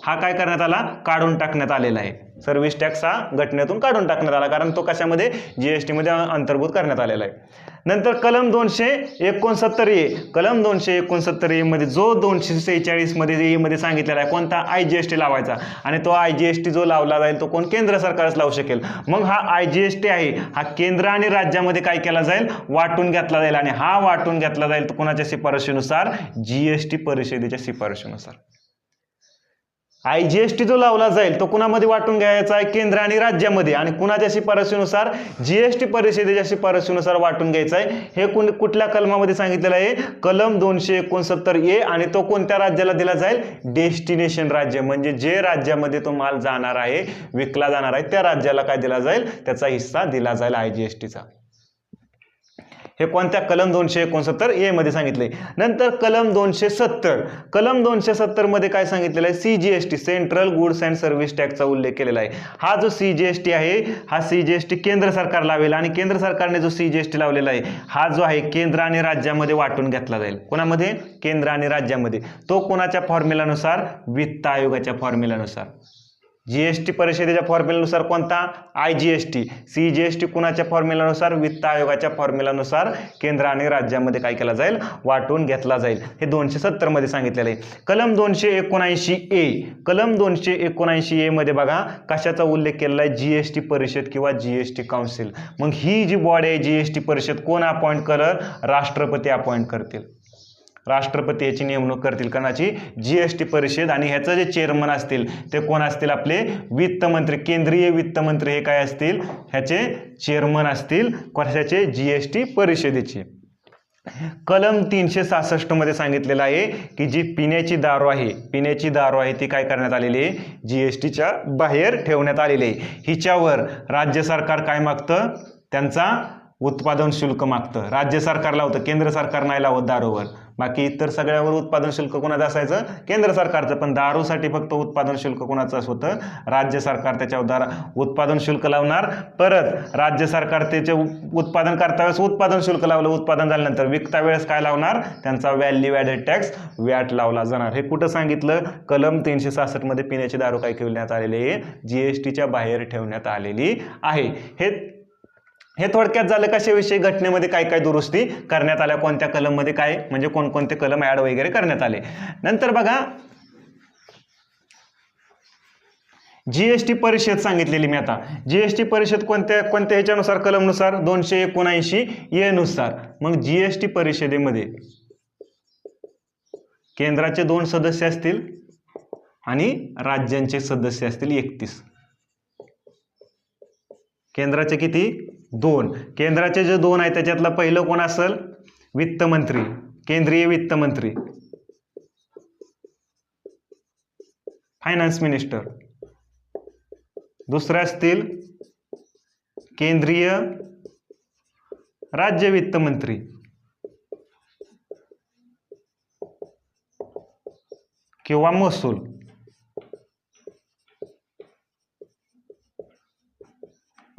हा काय करण्यात आला, काढून टाकण्यात आलेला आहे. सर्व्हिस टॅक्स हा घटनेतून काढून टाकण्यात आला, कारण तो कशामध्ये, जीएसटी मध्ये अंतर्भूत करण्यात आलेला आहे. नंतर कलम 269A, कलम 269A मध्ये जो 246 मध्ये मध्ये सांगितलेला आहे कोणता, IGST लावायचा. आणि तो IGST जो लावला जाईल तो कोण, केंद्र सरकारच लावू शकेल. मग हा IGST आहे हा केंद्र आणि राज्यामध्ये काय केला जाईल, वाटून घेतला जाईल. आणि हा वाटून घेतला जाईल तो कोणाच्या शिफारशीनुसार, GST परिषदेच्या शिफारशीनुसार. IGST जो लावला जाईल तो कुणामध्ये वाटून घ्यायचा आहे, केंद्र आणि राज्यामध्ये. आणि कुणाच्या शिफारशीनुसार, GST परिषदेच्या शिफारशीनुसार वाटून घ्यायचा आहे. हे कुठल्या कलमामध्ये सांगितलेलं आहे, कलम 269A. आणि तो कोणत्या राज्याला दिला जाईल, डेस्टिनेशन राज्य. म्हणजे जे राज्यामध्ये तो माल जाणार आहे, विकला जाणार आहे त्या राज्याला काय दिला जाईल, त्याचा हिस्सा दिला जाईल IGSTचा. हे कोणत्या, कलम 269A मध्ये सांगितले. नंतर कलम 270, कलम 270 मध्ये काय सांगितलेलं आहे, CGST central goods and service टॅक्सचा उल्लेख केलेला आहे. हा जो CGST आहे हा CGST केंद्र सरकार लावेल. आणि केंद्र सरकारने जो CGST लावलेला आहे हा जो आहे केंद्र आणि राज्यामध्ये वाटून घेतला जाईल. कोणामध्ये, केंद्र आणि राज्यामध्ये. तो कोणाच्या फॉर्म्युलानुसार, वित्त आयोगाच्या फॉर्म्युलानुसार. GST परिषदेच्या फॉर्म्युलानुसार कोणता, IGST. CGST कुणाच्या फॉर्म्युलानुसार, वित्त आयोगाच्या फॉर्म्युलानुसार केंद्र आणि राज्यामध्ये काय केला जाईल, वाटून घेतला जाईल. हे 270 मध्ये सांगितलेलं आहे. कलम 279A, कलम 279A मध्ये बघा कशाचा उल्लेख केलेला आहे, GST परिषद किंवा GST काउन्सिल. मग ही जी बॉडी आहे GST परिषद कोण अपॉइंट करल, राष्ट्रपती अपॉइंट करतील. राष्ट्रपती याची नेमणूक करतील कोणाची, GST परिषद. आणि ह्याचं जे चेअरमन असतील ते कोण असतील, आपले वित्तमंत्री, केंद्रीय वित्तमंत्री हे काय असतील, ह्याचे चेअरमन असतील. कशाचे, GST परिषदेचे. कलम 366 मध्ये सांगितलेलं आहे की जी पिण्याची दारू आहे ती काय करण्यात आलेली आहे, GSTच्या बाहेर ठेवण्यात आलेली आहे. हिच्यावर राज्य सरकार काय मागतं, त्यांचा उत्पादन शुल्क मागतं. राज्य सरकार लावतं, केंद्र सरकार नाही लावत दारूवर. बाकी इतर सगळ्यावर उत्पादन शुल्क कोणाचं असायचं, केंद्र सरकारचं. पण दारूसाठी फक्त उत्पादन शुल्क कोणाचं होतं, राज्य सरकार त्याच्यावर उत्पादन शुल्क लावणार. परत राज्य सरकार त्याचे उत्पादन करता वेळेस उत्पादन शुल्क लावलं, उत्पादन झाल्यानंतर विकता वेळेस काय लावणार, त्यांचा व्हॅल्यू ॲडेड टॅक्स, वॅट लावला जाणार. हे कुठं सांगितलं, कलम 366 मध्ये पिण्याची दारू काय ठेवण्यात आलेली आहे, GSTच्या बाहेर ठेवण्यात आलेली आहे. हे थोडक्यात झालं कशाविषयी, घटनेमध्ये काय काय दुरुस्ती करण्यात आल्या, कोणत्या कलम मध्ये काय, म्हणजे कोणकोणते कलम ऍड वगैरे करण्यात आले. नंतर बघा जीएसटी परिषद सांगितलेली मी आता. जीएसटी परिषद कोणत्या कोणत्या ह्याच्यानुसार, कलमनुसार 279 ए नुसार. मग जीएसटी परिषदेमध्ये केंद्राचे 2 सदस्य असतील आणि राज्यांचे सदस्य असतील 31. केंद्राचे किती? 2. केंद्राचे जे 2 आहेत त्याच्यातला पहिलं कोण असेल? वित्तमंत्री, केंद्रीय वित्तमंत्री, फायनान्स मिनिस्टर. दुसरे असतील केंद्रीय राज्य वित्तमंत्री किंवा महसूल.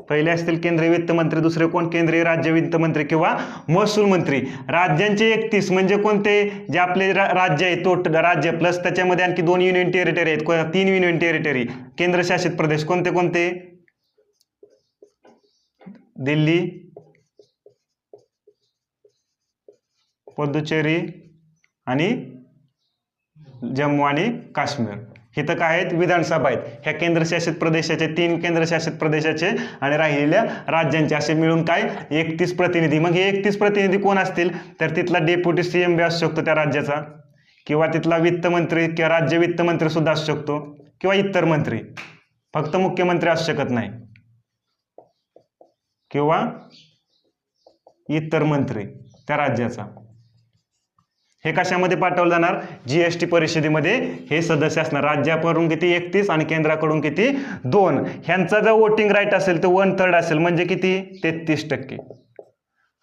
पहिले असतील केंद्रीय वित्तमंत्री, दुसरे कोण? केंद्रीय राज्य वित्तमंत्री किंवा महसूल मंत्री. राज्यांचे 31 म्हणजे कोणते? जे आपले राज्य आहे तो राज्य प्लस त्याच्यामध्ये आणखी 2 युनियन टेरिटरी आहेत, 3 युनियन टेरिटरी, केंद्रशासित प्रदेश. कोणते कोणते? दिल्ली, पुदुचेरी आणि जम्मू आणि काश्मीर. इथं काय आहेत? विधानसभा आहेत. ह्या केंद्रशासित प्रदेशाचे 3 केंद्रशासित प्रदेशाचे आणि राहिलेल्या राज्यांचे असे मिळून काय 31 प्रतिनिधी. मग हे 31 प्रतिनिधी कोण असतील? तर तिथला डेप्युटी सीएम बी असू शकतो त्या राज्याचा, किंवा तिथला वित्तमंत्री किंवा राज्य वित्तमंत्री सुद्धा असू शकतो, किंवा इतर मंत्री. फक्त मुख्यमंत्री असू शकत नाही, किंवा इतर मंत्री त्या राज्याचा. हे कशामध्ये पाठवलं जाणार? जीएसटी परिषदेमध्ये हे सदस्य असणार. राज्याकडून किती? 31 आणि केंद्राकडून किती? 2. ह्यांचा जर वोटिंग राईट असेल तर 1/3 असेल, म्हणजे किती? 33%.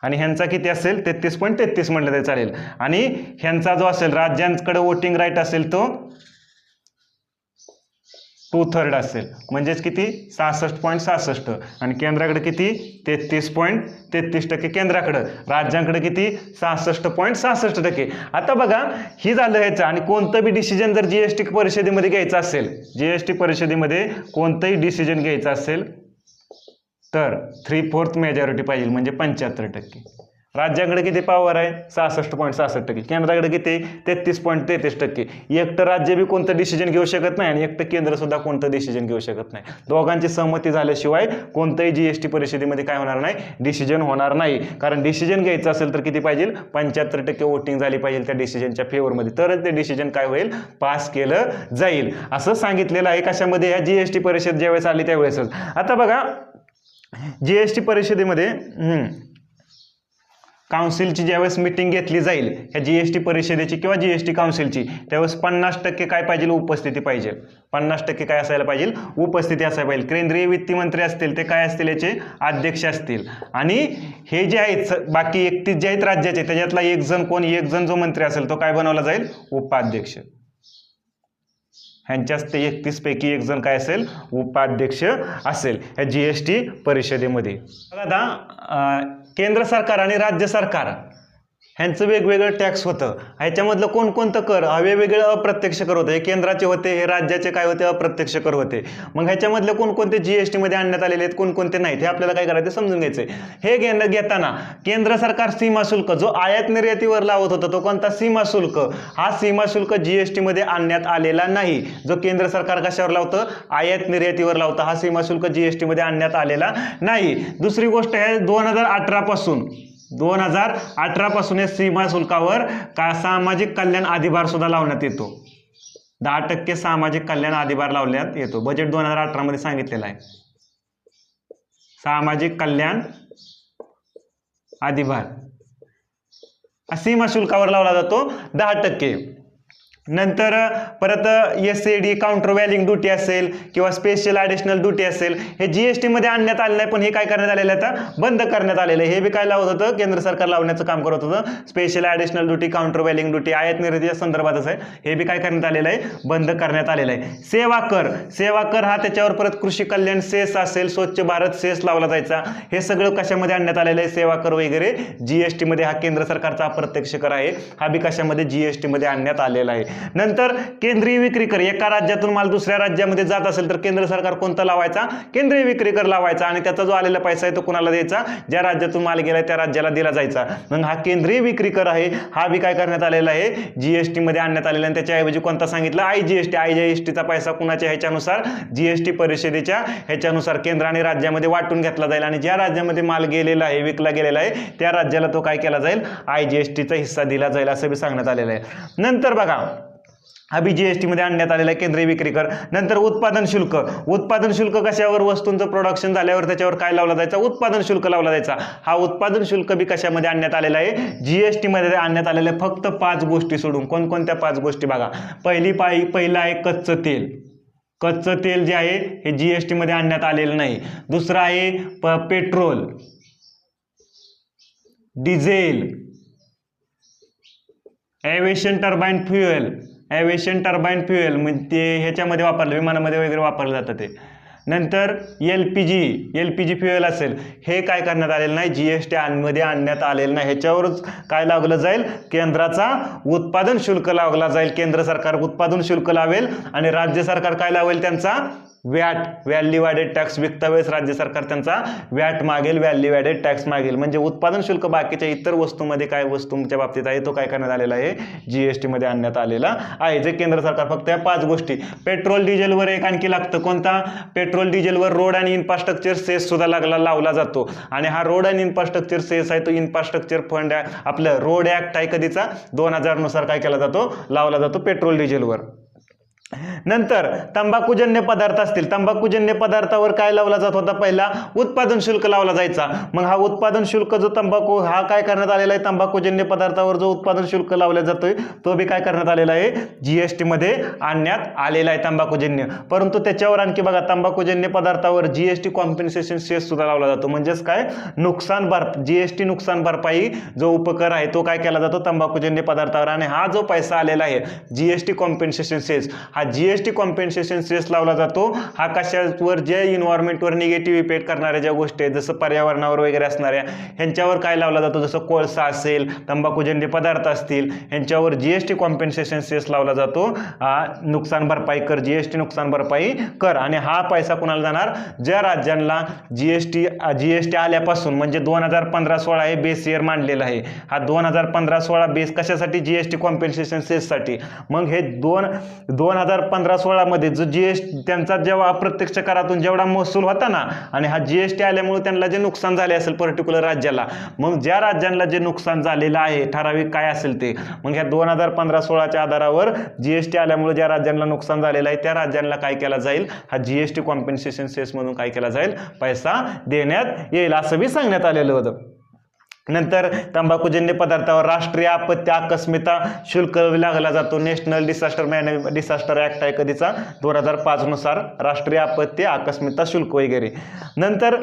आणि ह्यांचा किती असेल? 33.33 म्हटलं तरी चालेल. आणि ह्यांचा जो असेल राज्यांकडे वोटिंग राईट असेल तो 2/3 असेल, म्हणजेच किती? 66.66. आणि केंद्राकडे किती? 33.33% केंद्राकडे. राज्यांकडे किती? 66.66%. आता बघा ही झालं ह्याचं. आणि कोणतं बी डिसिजन जर जीएसटी परिषदेमध्ये घ्यायचं असेल, जीएसटी परिषदेमध्ये कोणतंही डिसिजन घ्यायचं असेल तर 3/4 मेजॉरिटी पाहिजे, म्हणजे 75%. राज्याकडे किती पॉवर आहे? 66.66%. केंद्राकडे किती? 33.33%. एकटं राज्य बी कोणतं डिसिजन घेऊ शकत नाही आणि एकटं केंद्र सुद्धा कोणतं डिसिजन घेऊ शकत नाही. दोघांची सहमती झाल्याशिवाय कोणतंही जीएसटी परिषदेमध्ये काय होणार नाही? डिसिजन होणार नाही. कारण डिसिजन घ्यायचं असेल तर किती पाहिजे? 75% वोटिंग झाली पाहिजे त्या डिसिजनच्या फेवरमध्ये, तरच ते डिसिजन काय होईल? पास केलं जाईल, असं सांगितलेलं आहे. कशामध्ये? ह्या जीएसटी परिषद ज्यावेळेस आली त्यावेळेसच. आता बघा जीएसटी परिषदेमध्ये काउन्सिलची ज्यावेळेस मीटिंग घेतली जाईल ह्या जीएसटी परिषदेची किंवा जीएसटी काउन्सिलची, त्यावेळेस 50% काय पाहिजे? उपस्थिती पाहिजे. 50% काय असायला पाहिजे? उपस्थिती असायला पाहिजे. केंद्रीय वित्तमंत्री असतील ते काय असतील? याचे अध्यक्ष असतील. आणि हे जे आहेत बाकी 31 जे आहेत राज्याचे त्याच्यातला एक जण कोण? एक जण जो मंत्री असेल तो काय बनवला जाईल? उपाध्यक्ष. ह्यांच्याच ते 31 पैकी एक जण काय असेल? उपाध्यक्ष असेल या जीएसटी परिषदेमध्ये. आता केंद्र सरकार आणि राज्य सरकार ह्यांचं वेगवेगळं टॅक्स होतं. ह्याच्यामधलं कोणकोणतं कर? वेगवेगळे अप्रत्यक्ष कर होते. हे केंद्राचे होते, हे राज्याचे काय होते? अप्रत्यक्ष कर होते. मग ह्याच्यामधले कोणकोणते जीएसटी मध्ये आणण्यात आलेले आहेत, कोणकोणते नाहीत, हे आपल्याला काय करायचं? समजून घ्यायचंय. हे घेताना केंद्र सरकार सीमा शुल्क जो आयात निर्यातीवर लावत होतं तो कोणता? सीमा शुल्क. हा सीमा शुल्क जीएसटी मध्ये आणण्यात आलेला नाही. जो केंद्र सरकार कशावर लावतं? आयात निर्यातीवर लावतं. हा सीमा शुल्क जीएसटी मध्ये आणण्यात आलेला नाही. दुसरी गोष्ट आहे 2018 पासून या सीमा शुल्कावर सामाजिक कल्याण अधिभार सुद्धा लावण्यात येतो. 10% सामाजिक कल्याण अधिभार लावण्यात येतो. बजेट 2018 मध्ये सांगितलेलं आहे. सामाजिक कल्याण अधिभार सीमा शुल्कावर लावला जातो 10%. नंतर परत एसएडी काउंटर व्हॅलिंग ड्युटी असेल किंवा स्पेशल ॲडिशनल ड्युटी असेल हे जीएसटी मध्ये आणण्यात आले नाही, पण हे काय करण्यात आलेलं आहे? आता बंद करण्यात आलेलं आहे. हे बी काय लावत होतं? केंद्र सरकार लावण्याचं काम करत होतं. Special additional duty, countervailing duty आयात निर्यातीच्या संदर्भातच आहे. हे बी काय करण्यात आलेलं आहे? बंद करण्यात आलेलं आहे. सेवा कर हा त्याच्यावर परत कृषी कल्याण सेस असेल, स्वच्छ भारत सेस लावला जायचा. हे सगळं कशामध्ये आणण्यात आलेलं आहे? सेवा कर वगैरे जीएसटी मध्ये. हा केंद्र सरकारचा अप्रत्यक्ष कर आहे. हा बी कशामध्ये? जीएसटी मध्ये आणण्यात आलेला आहे. नंतर केंद्रीय विक्री कर, एका राज्यातून माल दुसऱ्या राज्यामध्ये जात असेल तर केंद्र सरकार कोणता लावायचा? केंद्रीय विक्री कर लावायचा आणि त्याचा जो आलेला पैसा आहे तो कुणाला द्यायचा? ज्या राज्यातून माल गेलाय त्या राज्याला दिला जायचा. मग हा केंद्रीय विक्री कर आहे, हा बी काय करण्यात आलेला आहे? जीएसटी मध्ये आणण्यात आलेला. आणि त्याच्याऐवजी कोणता सांगितलं? आयजीएसटी. आयजीएसटीचा पैसा कुणाच्या ह्याच्यानुसार? जीएसटी परिषदेच्या ह्याच्यानुसार केंद्र आणि राज्यामध्ये वाटून घेतला जाईल आणि ज्या राज्यामध्ये माल गेलेला आहे, विकला गेलेला आहे, त्या राज्याला तो काय केला जाईल? आयजीएसटीचा हिस्सा दिला जाईल असं बी सांगण्यात आलेलं आहे. नंतर बघा, हा बी जीएसटी मध्ये आणण्यात आलेला आहे केंद्रीय विक्री कर. नंतर उत्पादन शुल्क. उत्पादन शुल्क कशावर? वस्तूंचं प्रोडक्शन झाल्यावर त्याच्यावर काय लावला जायचा? उत्पादन शुल्क लावला जायचा. हा उत्पादन शुल्क बी कशामध्ये आणण्यात आलेला आहे? जीएसटी मध्ये आणण्यात आलेला आहे, फक्त 5 गोष्टी सोडून. कोणकोणत्या 5 गोष्टी बघा. पहिला आहे कच्चं तेल. कच्चं तेल जे आहे हे जीएसटी मध्ये आणण्यात आलेलं नाही. दुसरं आहे petrol, diesel, aviation turbine fuel. Aviation turbine fuel म्हणजे ते ह्याच्यामध्ये वापरलं, विमानामध्ये वगैरे वापरलं जातं ते. नंतर एलपीजी फ्युएल असेल, हे काय करण्यात आलेलं नाही? जीएसटी मध्ये आणण्यात आलेलं नाही. ह्याच्यावरच काय लावलं जाईल? केंद्राचा उत्पादन शुल्क लावला जाईल. केंद्र सरकार उत्पादन शुल्क लावेल आणि राज्य सरकार काय लावेल? त्यांचा व्हॅट, व्हॅल्यू ॲडेड टॅक्स. विकता वेळेस राज्य सरकार त्यांचा व्हॅट मागेल, व्हॅल्यू ॲडेड टॅक्स मागेल. म्हणजे उत्पादन शुल्क बाकीच्या इतर वस्तूंमध्ये काय वस्तूंच्या बाबतीत आहे तो काय करण्यात आलेला आहे? जीएसटी मध्ये आणण्यात आलेला आहे. जे केंद्र सरकार फक्त या 5 गोष्टी. पेट्रोल डिझेलवर एक आणखी लागतं. कोणता? पेट्रोल डिझेलवर रोड आणि इन्फ्रास्ट्रक्चर सेस सुद्धा लावला जातो आणि हा रोड आणि इन्फ्रास्ट्रक्चर सेस आहे तो इन्फ्रास्ट्रक्चर फंड आहे, आपलं रोड ऍक्ट आहे कधीचा? 2000 नुसार काय केला जातो? लावला जातो पेट्रोल डिझेलवर. नंतर तंबाखूजन्य पदार्थ असतील, तंबाखूजन्य पदार्थावर काय लावला जात होता? पहिला उत्पादन शुल्क लावला जायचा. मग हा उत्पादन शुल्क जो तंबाखू हा काय करण्यात आलेला आहे? तंबाखूजन्य पदार्थावर जो उत्पादन शुल्क लावला जातोय तो बी काय करण्यात आलेला आहे? जीएसटी मध्ये आणण्यात आलेला आहे तंबाखूजन्य. परंतु त्याच्यावर आणखी बघा, तंबाखूजन्य पदार्थावर जीएसटी कॉम्पेन्सेशन सेस सुद्धा लावला जातो. म्हणजेच काय? जीएसटी नुकसान भरपाई जो उपकर आहे तो काय केला जातो? तंबाखूजन्य पदार्थावर. आणि हा जो पैसा आलेला आहे जीएसटी कॉम्पेन्सेशन सेस, हा जीएसटी कॉम्पेन्सेशन सेस लावला जातो. हा कशावर? जे इन्व्हायरमेंटवर निगेटिव्ह इफेक्ट करणाऱ्या ज्या गोष्टी आहेत, जसं पर्यावरणावर वगैरे असणाऱ्या, ह्यांच्यावर काय लावला जातो? जसं कोळसा असेल, तंबाखूजन्य पदार्थ असतील, ह्यांच्यावर जीएसटी कॉम्पेन्सेशन सेस लावला जातो. नुकसान भरपाई कर, जीएसटी नुकसान भरपाई कर. आणि हा पैसा कुणाला जाणार? ज्या राज्यांना जीएसटी आल्यापासून, म्हणजे 2015-16 हे बेस इयर मांडलेला आहे. हा 2015-16 बेस कशासाठी? जीएसटी कॉम्पेन्सेशन सेससाठी. मग हे 2015-16 मध्ये जो जीएसटी त्यांचा जेव्हा अप्रत्यक्ष करातून जेवढा महसूल होता ना, आणि हा जीएसटी आल्यामुळे त्यांना जे नुकसान झाले असेल पर्टिक्युलर राज्याला, मग ज्या राज्यांना जे नुकसान झालेलं आहे ठराविक काय असेल ते, मग ह्या 2015-16च्या आधारावर जीएसटी आल्यामुळे ज्या राज्यांना नुकसान झालेलं आहे त्या राज्यांना काय केला जाईल? हा जीएसटी कॉम्पेन्सेशन सेस म्हणून काय केला जाईल? पैसा देण्यात येईल असं बी सांगण्यात आलेलं होतं. नंतर तंबाखूजन्य पदार्थावर राष्ट्रीय आपत्ती आकस्मिकता शुल्क लागला जातो. नॅशनल डिसास्टर ऍक्ट आहे कधीचा? 2005 नुसार राष्ट्रीय आपत्ती आकस्मिकता शुल्क वगैरे. नंतर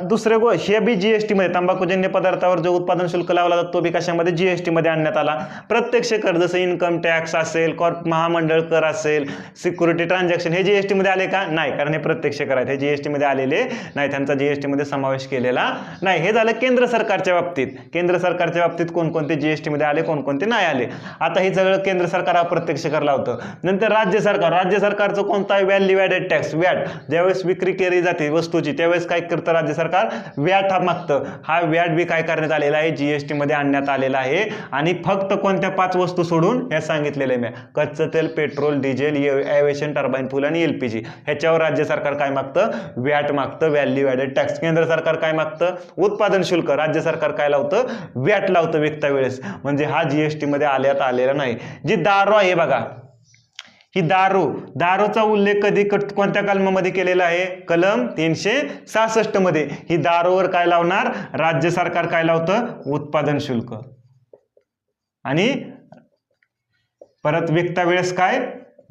दुसरे हे बी जीएसटी मध्ये तंबाखूजन्य पदार्थावर जो उत्पादन शुल्क लावला जातो तो बी कशामध्ये? जीएसटी मध्ये आणण्यात आला. प्रत्यक्ष कर जसं इन्कम टॅक्स असेल, महामंडळ कर असेल, सिक्युरिटी ट्रान्झॅक्शन, हे जीएसटी मध्ये आले का? नाही, कारण हे प्रत्यक्ष कर आहेत, हे जीएसटी मध्ये आलेले नाही, त्यांचा जीएसटी मध्ये समावेश केलेला नाही. हे झालं केंद्र सरकारच्या बाबतीत. केंद्र सरकारच्या बाबतीत कोणकोणते जीएसटी मध्ये आले, कोणकोणते नाही आले. आता हे सगळं केंद्र सरकार अप्रत्यक्ष कर लावतं. नंतर राज्य सरकारचं कोणता? Value added tax, VAT. ज्यावेळेस विक्री केली जाते वस्तूची त्यावेळेस काय करतं राज्य सरकार? व्हॅट हा मागतं. हा व्हॅट बी काय करण्यात आलेला आहे? जीएसटी मध्ये आणण्यात आलेला आहे. आणि फक्त कोणत्या 5 वस्तू सोडून हे सांगितलेले मी, कच्चं तेल, petrol, diesel, aviation turbine fuel आणि एलपीजी, ह्याच्यावर राज्य सरकार काय मागतं? व्हॅट मागतं, व्हॅल्यू ॲडेड टॅक्स. केंद्र सरकार काय मागतं? उत्पादन शुल्क. राज्य सरकार काय लावतं? व्हॅट लावतं विकता वेळेस. म्हणजे हा जीएसटी मध्ये आलेला नाही. जी दारू आहे बघा, ही दारूचा उल्लेख कधी कोणत्या कलमामध्ये केलेला आहे? कलम 366 मध्ये. ही दारूवर काय लावणार? राज्य सरकार काय लावतं? उत्पादन शुल्क. आणि परत विकता वेळेस काय?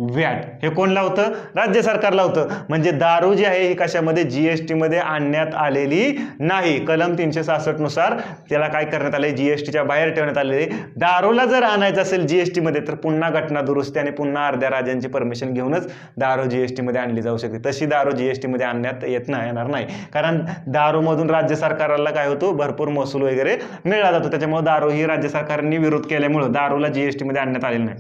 व्हॅट. हे कोण लावतं? राज्य सरकार लावतं. म्हणजे दारू जी आहे ही कशामध्ये? जीएसटी मध्ये आणण्यात आलेली नाही. कलम 366 नुसार त्याला काय करण्यात आले? जीएसटीच्या बाहेर ठेवण्यात आलेले. दारूला जर आणायचं असेल जीएसटी मध्ये तर पुन्हा घटना दुरुस्ती आणि पुन्हा अर्ध्या राज्यांची परमिशन घेऊनच दारू जीएसटी मध्ये आणली जाऊ शकते. तशी दारू जीएसटी मध्ये आणण्यात येणार नाही, कारण दारूमधून राज्य सरकारला काय होतो? भरपूर महसूल वगैरे मिळाला जातो. त्याच्यामुळे दारू ही राज्य सरकारने विरोध केल्यामुळे दारूला जीएसटी मध्ये आणण्यात आलेली नाही.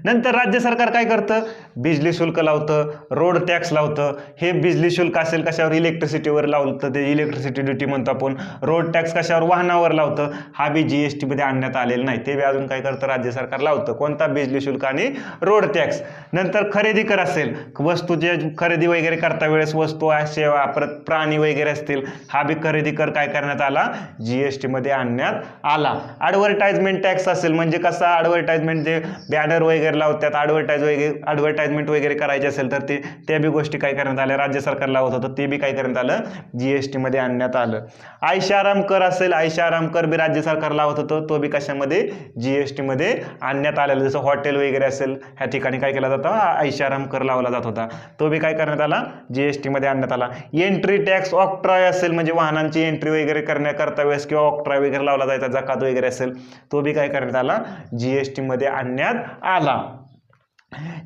नंतर राज्य सरकार काय करतं, बिजली शुल्क लावतं, रोड टॅक्स लावतं. हे बिजली शुल्क असेल कशावर, इलेक्ट्रिसिटीवर लावतं, ते इलेक्ट्रिसिटी ड्युटी म्हणतो आपण. रोड टॅक्स कशावर, वाहनावर लावतं. हा बी जीएसटी मध्ये आणण्यात आलेला नाही, ते बी अजून काय करतं राज्य सरकार लावतं. कोणता, बिजली शुल्क आणि रोड टॅक्स. नंतर खरेदी कर असेल, वस्तूची खरेदी वगैरे करता वेळेस वस्तू सेवा परत प्राणी वगैरे असतील, हा बी खरेदी कर काय करण्यात आला, जीएसटी मध्ये आणण्यात आला. ॲडव्हर्टाइजमेंट टॅक्स असेल, म्हणजे कसा ॲडव्हर्टाइजमेंट, जे बॅनर वगैरे लावतात, ॲडव्हर्टाइजमेंट वगैरे करायचे असेल तर त्या बी गोष्टी काय करण्यात आल्या, राज्य सरकार लावत होतं, ते बी काय करण्यात आलं, जीएसटी मध्ये आणण्यात आलं. ऐशाराम कर असेल, ऐशाराम कर बी राज्य सरकार लावत होतं, तो बी कशामध्ये, जीएसटी मध्ये आणण्यात आलेलं. जसं हॉटेल वगैरे असेल ह्या ठिकाणी काय केला जातं, ऐशाराम कर लावला जात होता, तो बी काय करण्यात आला, जीएसटी मध्ये आणण्यात आला. एंट्री टॅक्स ऑक्ट्रॉय असेल, म्हणजे वाहनांची एंट्री वगैरे करता वेळेस किंवा ऑक्ट्रॉय वगैरे लावला जायचा, जकात वगैरे असेल, तो बी काय करण्यात आला, जीएसटी मध्ये आणण्यात आला.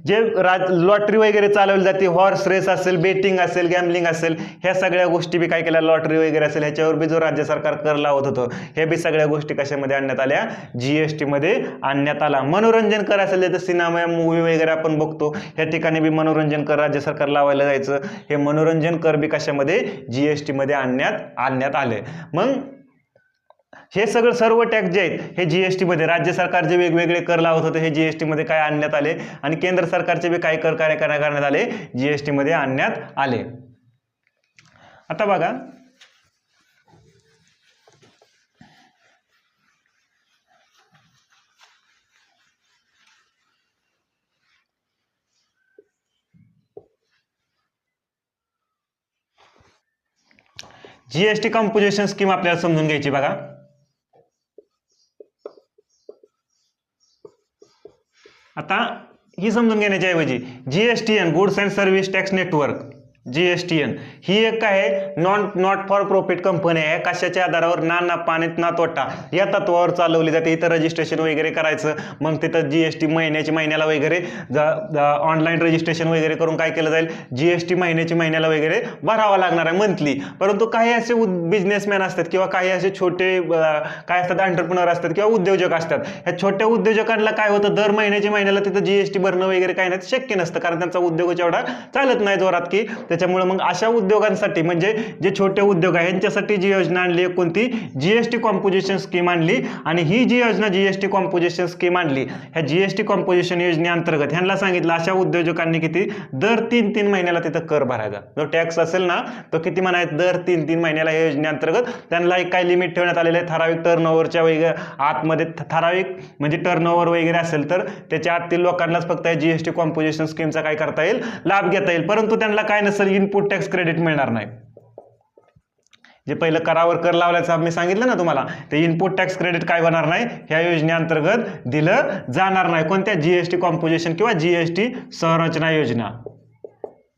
जे लॉटरी वगैरे चालवली जाते, हॉर्स रेस असेल, बेटिंग असेल, गॅमलिंग असेल, ह्या सगळ्या गोष्टी बी काय केल्या, लॉटरी वगैरे असेल ह्याच्यावर बी जो राज्य सरकार कर लावत होतं, हे बी सगळ्या गोष्टी कशामध्ये आणण्यात आल्या, जीएसटी मध्ये आणण्यात आला. मनोरंजन कर असेल, जसं सिनेमा मूवी वगैरे आपण बघतो, ह्या ठिकाणी बी मनोरंजन कर राज्य सरकार लावायला जायचं, हे मनोरंजन कर बी कशामध्ये, जीएसटी मध्ये आणण्यात आले. मग हे सगळं सर्व टॅक्स जे आहेत हे जीएसटी मध्ये, राज्य सरकार जे वेगवेगळे कर लावत होते हे जीएसटी मध्ये काय आणण्यात आले, आणि केंद्र सरकारचे बी काय कर काय करण्यात आले, जीएसटी मध्ये आणण्यात आले. आता बघा, जीएसटी कंपोजिशन स्कीम आपल्याला समजून घ्यायची. बघा, आता ही समजून घेण्याच्या ऐवजी GSTN, goods and service tax network, GSTN ही एक आहे नॉट फॉर प्रॉफिट कंपनी आहे. कशाच्या आधारावर, ना नफा आणि ना तोटा या तत्वावर चालवली जाते. इथं रजिस्ट्रेशन वगैरे करायचं, मग तिथं जीएसटी महिन्याला वगैरे ऑनलाईन रजिस्ट्रेशन वगैरे करून काय केलं जाईल, जीएसटी महिन्याला वगैरे भरावा लागणार आहे मंथली. परंतु काही असे बिझनेसमॅन असतात किंवा काही असे छोटे काय असतात, एंटरप्रेन्योर असतात किंवा उद्योजक असतात, ह्या छोट्या उद्योजकांना काय होतं, दर महिन्याला तिथं जीएसटी भरणं वगैरे काही नाही, शक्य नसतं, कारण त्यांचा उद्योग एवढा चालत नाही जोरात की. त्याच्यामुळे मग अशा उद्योगांसाठी, म्हणजे जे छोटे उद्योग आहे यांच्यासाठी जी योजना आणली, कोणती, जीएसटी कॉम्पोजिशन स्कीम आणली. आणि ही जी योजना जीएसटी कॉम्पोजिशन स्कीम आणली, ह्या जीएसटी कॉम्पोजिशन योजनेअंतर्गत ह्यांना सांगितलं अशा उद्योजकांनी किती, दर 3-3 महिन्याला तिथं कर भरायचा. जो टॅक्स असेल ना तो किती म्हणायचं, दर 3-3 महिन्याला या योजनेअंतर्गत त्यांना एक काय लिमिट ठेवण्यात आलेलं आहे, ठराविक टर्नओव्हरच्या वगैरे आतमध्ये, ठराविक म्हणजे टर्नओव्हर वगैरे असेल तर त्याच्या आतील लोकांनाच फक्त जीएसटी कॉम्पोजिशन स्कीमचा काय करता येईल, लाभ घेता येईल. परंतु त्यांना काय नसेल, इनपुट टॅक्स क्रेडिट मिळणार नाही. जे पहिलं करावर कर लावल्याचं मी सांगितलं ना तुम्हाला, ते इनपुट टॅक्स क्रेडिट काय होणार नाही, ह्या योजनेअंतर्गत दिलं जाणार नाही. कोणत्या, जीएसटी कॉम्पोजिशन किंवा जीएसटी संरचना योजना,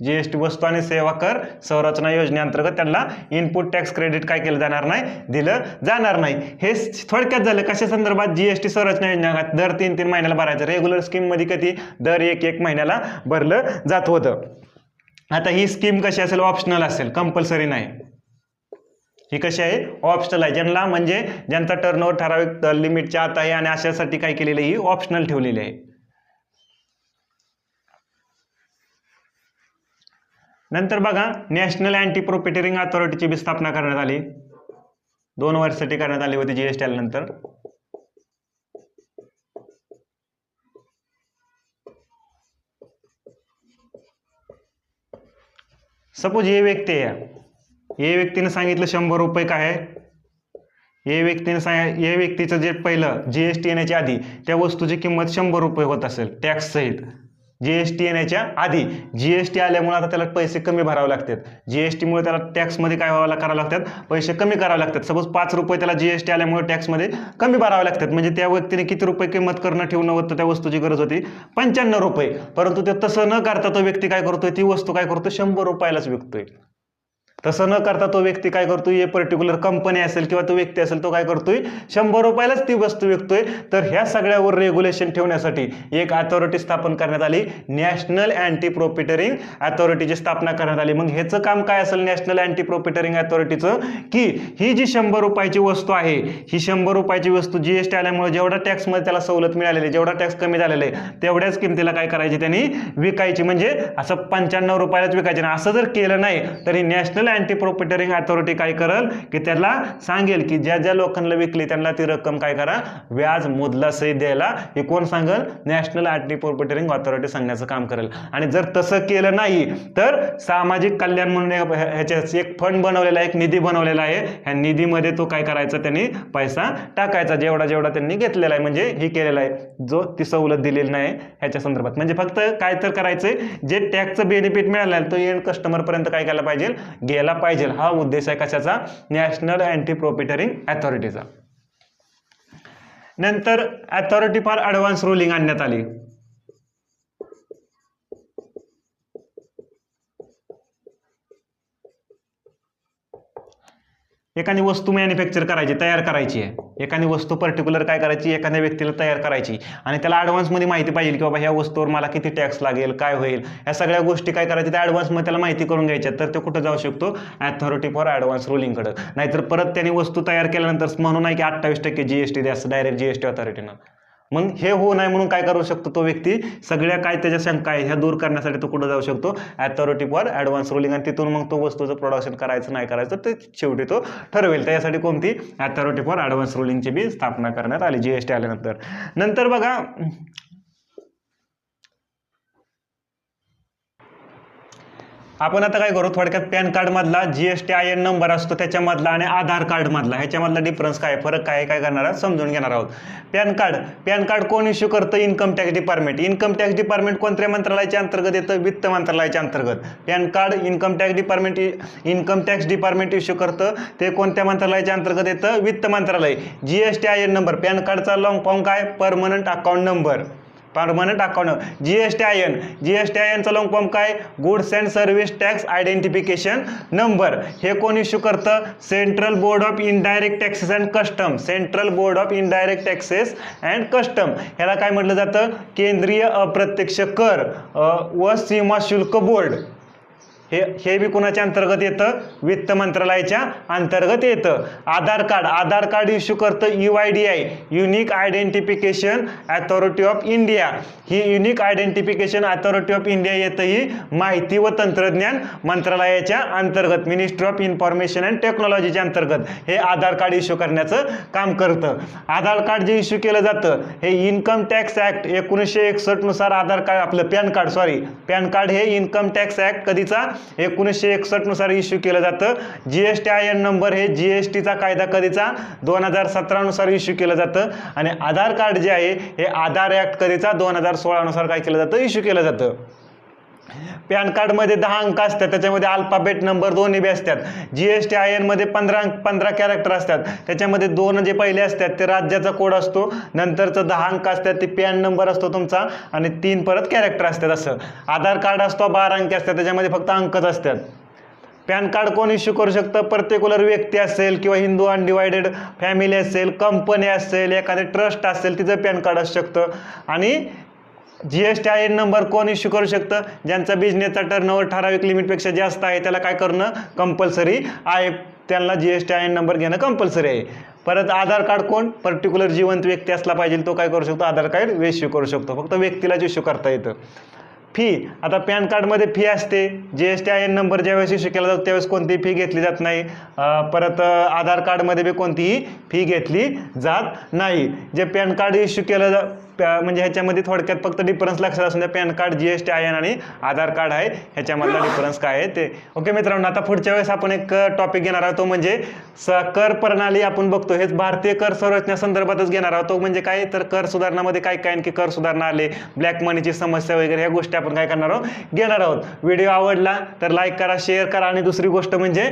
जीएसटी वस्तू आणि सेवा कर संरचना योजनेअंतर्गत त्यांना इनपुट टॅक्स क्रेडिट काय केलं जाणार नाही, दिलं जाणार नाही. हे थोडक्यात झालं कशा संदर्भात, जीएसटी संरचना योजना दर 3-3 महिन्याला भरायचं. रेग्युलर स्कीम मध्ये किती, दर 1-1 महिन्याला भरलं जात होतं. आता ही स्कीम कशी असेल, ऑप्शनल असेल, कंपल्सरी नाही. ही कशी आहे, ऑप्शनल आहे. ज्यांना म्हणजे ज्यांचा टर्नओव्हर ठराविक लिमिटच्या आत आहे आणि अशासाठी काय केलेली आहे, ही ऑप्शनल ठेवलेली आहे. नंतर बघा, नॅशनल अँटी प्रॉफिटिअरिंग अथॉरिटीची बी स्थापना करण्यात आली, 2 वर्षासाठी करण्यात आली होती जीएसटी आल्यानंतर. सपोज हे व्यक्ती आहे, हे व्यक्तीने सांगितलं 100 रुपये काय आहे, हे व्यक्तीचं जे पहिलं जीएसटी येण्याच्या आधी त्या वस्तूची किंमत 100 रुपये होत असेल टॅक्स सहित, जीएसटी येण्याच्या आधी. जीएसटी आल्यामुळे आता त्याला पैसे कमी भरावे लागतात, जीएसटीमुळे त्याला टॅक्समध्ये काय करावं लागतात, पैसे कमी करावे लागतात. सपोज 5 रुपये त्याला जीएसटी आल्यामुळे टॅक्समध्ये कमी भरावे लागतात, म्हणजे त्या व्यक्तीने किती रुपये किंमत करणं ठेवणं होतं, त्या वस्तूची गरज होती 95 रुपये. परंतु ते तसं न करता तो व्यक्ती काय करतोय, ती वस्तू काय करतोय, 100 रुपयालाच विकतोय. तसं न करता तो व्यक्ती काय करतोय, हे पर्टिक्युलर कंपनी असेल किंवा तो व्यक्ती असेल तो काय करतोय, 100 रुपयालाच ती वस्तू विकतोय. तर ह्या सगळ्यावर रेग्युलेशन ठेवण्यासाठी एक अथॉरिटी स्थापन करण्यात आली, नॅशनल अँटी प्रॉफिटरिंग अथॉरिटीची स्थापना करण्यात आली. मग ह्याचं काम काय असेल नॅशनल अँटी प्रॉफिटरिंग अथॉरिटीचं, की ही जी 100 रुपयाची वस्तू आहे, ही 100 रुपयाची वस्तू जीएसटी आल्यामुळे जेवढा टॅक्समध्ये त्याला सवलत मिळालेली आहे, जेवढा टॅक्स कमी झालेला आहे तेवढ्याच किमतीला काय करायची त्यांनी विकायची. म्हणजे असं 95 रुपयालाच विकायचे नाही. असं जर केलं नाही तरी नॅशनल अँटी प्रॉफिटरिंग अथॉरिटी काय करेल, की त्याला सांगेल की ज्या ज्या लोकांना विकली त्यांना ती रक्कम काय करा, व्याज मुदला सहित द्यायला. हे कोण सांगेल, नॅशनल अँटी प्रॉफिटरिंग अथॉरिटी सांगण्याचं काम करेल. आणि जर तसं केलं नाही तर सामाजिक कल्याण म्हणून ह्याच्यात एक फंड बनवलेला आहे, एक निधी बनवलेला आहे. ह्या निधीमध्ये तो काय करायचा, त्यांनी पैसा टाकायचा जेवढा जेवढा त्यांनी घेतलेला आहे, म्हणजे हे केलेला आहे, जो ती सवलत दिलेली नाही ह्याच्या संदर्भात. म्हणजे फक्त काय तर करायचंय, जे टॅक्सचं बेनिफिट मिळालं आहे तो एंड कस्टमर पर्यंत काय केला पाहिजे, गेला पाहिजे. हा उद्देश आहे कशाचा, नॅशनल अँटी प्रॉफिटरिंग अथॉरिटीचा. नंतर अथॉरिटी फॉर ऍडव्हान्स रुलिंग आणण्यात आली. एखादी वस्तू मॅन्युफॅक्चर करायची, तयार करायची आहे, एखादी वस्तू पर्टिक्युलर काय करायची, एखाद्या व्यक्तीला तयार करायची आणि त्याला ॲडव्हान्समध्ये माहिती पाहिजे की बाबा ह्या वस्तूवर मला किती टॅक्स लागेल, काय होईल, या सगळ्या गोष्टी काय करायच्या, त्या ॲडव्हान्समध्ये त्याला माहिती करून घ्यायच्या. तर ते कुठं जाऊ शकतो, अथॉरिटी फॉर ॲडव्हान्स रुलिंगकडे. नाहीतर परत त्यांनी वस्तू तयार केल्यानंतर म्हणून नाही की 28% जीएसटी द्या, डायरेक्ट जीएसटी अथॉरिटीनं. मग हे होऊ नये म्हणून काय करू शकतो तो व्यक्ती, सगळ्या काय त्याच्या शंका आहे ह्या दूर करण्यासाठी तो कुठं जाऊ शकतो, अथॉरिटी फॉर ॲडव्हान्स रुलिंग. आणि तिथून मग तो वस्तूचं प्रोडक्शन करायचं नाही करायचं ते शेवटी तो ठरवेल. त्यासाठी कोणती, अथॉरिटी फॉर ॲडव्हान्स रुलिंगची बी स्थापना करण्यात आली जीएसटी आल्यानंतर. नंतर बघा, आपण आता काय करू, थोडक्यात पॅन कार्ड मधला जीएसटी IN नंबर असतो त्याच्यामधला आणि आधार कार्ड मधला ह्याच्यामधला डिफरन्स काय, फरक काय करणार आहोत, समजून घेणार आहोत. पॅन कार्ड कोण इश्यू करतं, income tax department. Income tax department कोणत्या मंत्रालयाच्या अंतर्गत येतं, वित्त मंत्रालयाच्या अंतर्गत. Pan card income tax department issue करतं, ते कोणत्या मंत्रालयाच्या अंतर्गत येतं, वित्त मंत्रालय. जीएसटी IN नंबर, पॅन कार्डचा लॉंग फॉर्म काय, permanent account number. GST IN चा लॉंग फॉर्म काय, goods and service tax identification number. हे कोण इश्यू करतं, central board of indirect taxes and custom. Central board of indirect taxes and custom ह्याला काय म्हटलं जातं, केंद्रीय अप्रत्यक्ष कर व सीमा शुल्क बोर्ड. हे बी कोणाच्या अंतर्गत येतं, वित्त मंत्रालयाच्या अंतर्गत येतं. आधार कार्ड इश्यू करतं UIDI, unique identification authority of India. He unique identification authority of India येतं ही माहिती व तंत्रज्ञान मंत्रालयाच्या अंतर्गत, मिनिस्ट्री ऑफ इन्फॉर्मेशन अँड टेक्नॉलॉजीच्या अंतर्गत हे आधार कार्ड इश्यू करण्याचं काम करतं. आधार कार्ड जे इश्यू केलं जातं हे इन्कम टॅक्स ऍक्ट 1961 नुसार आधार कार्ड, आपलं पॅन कार्ड हे इन्कम टॅक्स ऍक्ट कधीचा, 1961 नुसार इश्यू केलं जातं. जीएसटी IN नंबर हे जीएसटीचा कायदा कधीचा, 2017 नुसार इश्यू केलं जातं. आणि आधार कार्ड जे आहे हे आधार ऍक्ट कधीचा, 2016 नुसार काय केलं जातं, इश्यू केलं जातं. पॅन कार्ड मध्ये 10 अंक असतात, त्याच्यामध्ये अल्फाबेट नंबर दोन्ही बी असतात. जीएसटी IN मध्ये 15 कॅरेक्टर असतात, त्याच्यामध्ये 2 जे पहिले असतात ते राज्याचा कोड असतो, नंतरचं 10 अंक असतात ते पॅन नंबर असतो तुमचा, आणि 3 परत कॅरेक्टर असतात. असं आधार कार्ड असतो 12 अंक असतात, त्याच्यामध्ये फक्त अंकच असतात. पॅन कार्ड कोण इश्यू करू शकतं, पर्टिक्युलर व्यक्ती असेल किंवा हिंदू अनडिवायडेड फॅमिली असेल, कंपनी असेल, एखादे ट्रस्ट असेल तिचं पॅन कार्ड असू शकतं. आणि जीएसटी IN नंबर कोण इश्यू करू शकतं, ज्यांचा बिझनेसचा टर्नओव्हर ठराविक लिमिटपेक्षा जास्त आहे त्याला काय करणं कंपल्सरी आहे, त्यांना जीएसटी IN नंबर घेणं कंपल्सरी आहे. परत आधार कार्ड कोण, पर्टिक्युलर जिवंत व्यक्ती असला पाहिजे तो काय करू शकतो, आधार कार्ड इश्यू करू शकतो, फक्त व्यक्तीलाच इश्यू करता येतं. फी, आता पॅन कार्डमध्ये फी असते, जीएसटी IN नंबर ज्यावेळेस इश्यू केला जातो त्यावेळेस कोणतीही फी घेतली जात नाही. परत आधार कार्डमध्ये बी कोणतीही फी घेतली जात नाही. जे पॅन कार्ड इश्यू केलं म्हणजे ह्याच्यामध्ये थोडक्यात फक्त डिफरन्स लक्षात असून द्या, पॅन कार्ड जीएसटी IN आणि आधार कार्ड आहे ह्याच्यामधला डिफरन्स काय आहे ते. ओके मित्रांनो, आता पुढच्या वेळेस आपण एक टॉपिक घेणार आहोत, तो म्हणजे कर प्रणाली. आपण बघतो हेच भारतीय कर संरचना संदर्भातच घेणार आहोत. तो म्हणजे काय तर कर सुधारणामध्ये काय काय आणखी कर सुधारणा आले, ब्लॅक मनीची समस्या वगैरे ह्या गोष्टी आपण काय करणार आहोत घेणार आहोत. व्हिडिओ आवडला तर लाईक करा, शेअर करा आणि दुसरी गोष्ट म्हणजे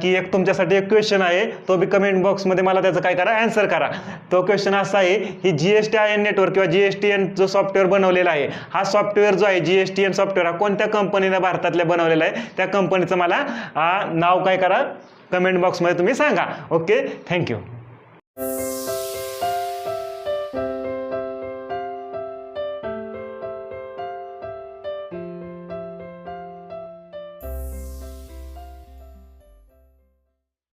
की एक तुमच्यासाठी एक क्वेश्चन आहे, तो बी कमेंट बॉक्समध्ये मला त्याचं काय करा आन्सर करा. तो क्वेश्चन असा आहे, ही GSTIN नेटवर्क किंवा GSTN जो सॉफ्टवेअर बनवलेला आहे, हा सॉफ्टवेअर जो आहे GSTN सॉफ्टवेअर हा कोणत्या कंपनीने भारतातल्या बनवलेला आहे, त्या कंपनीचं मला नाव काय करा कमेंट बॉक्समध्ये तुम्ही सांगा. Okay, thank you.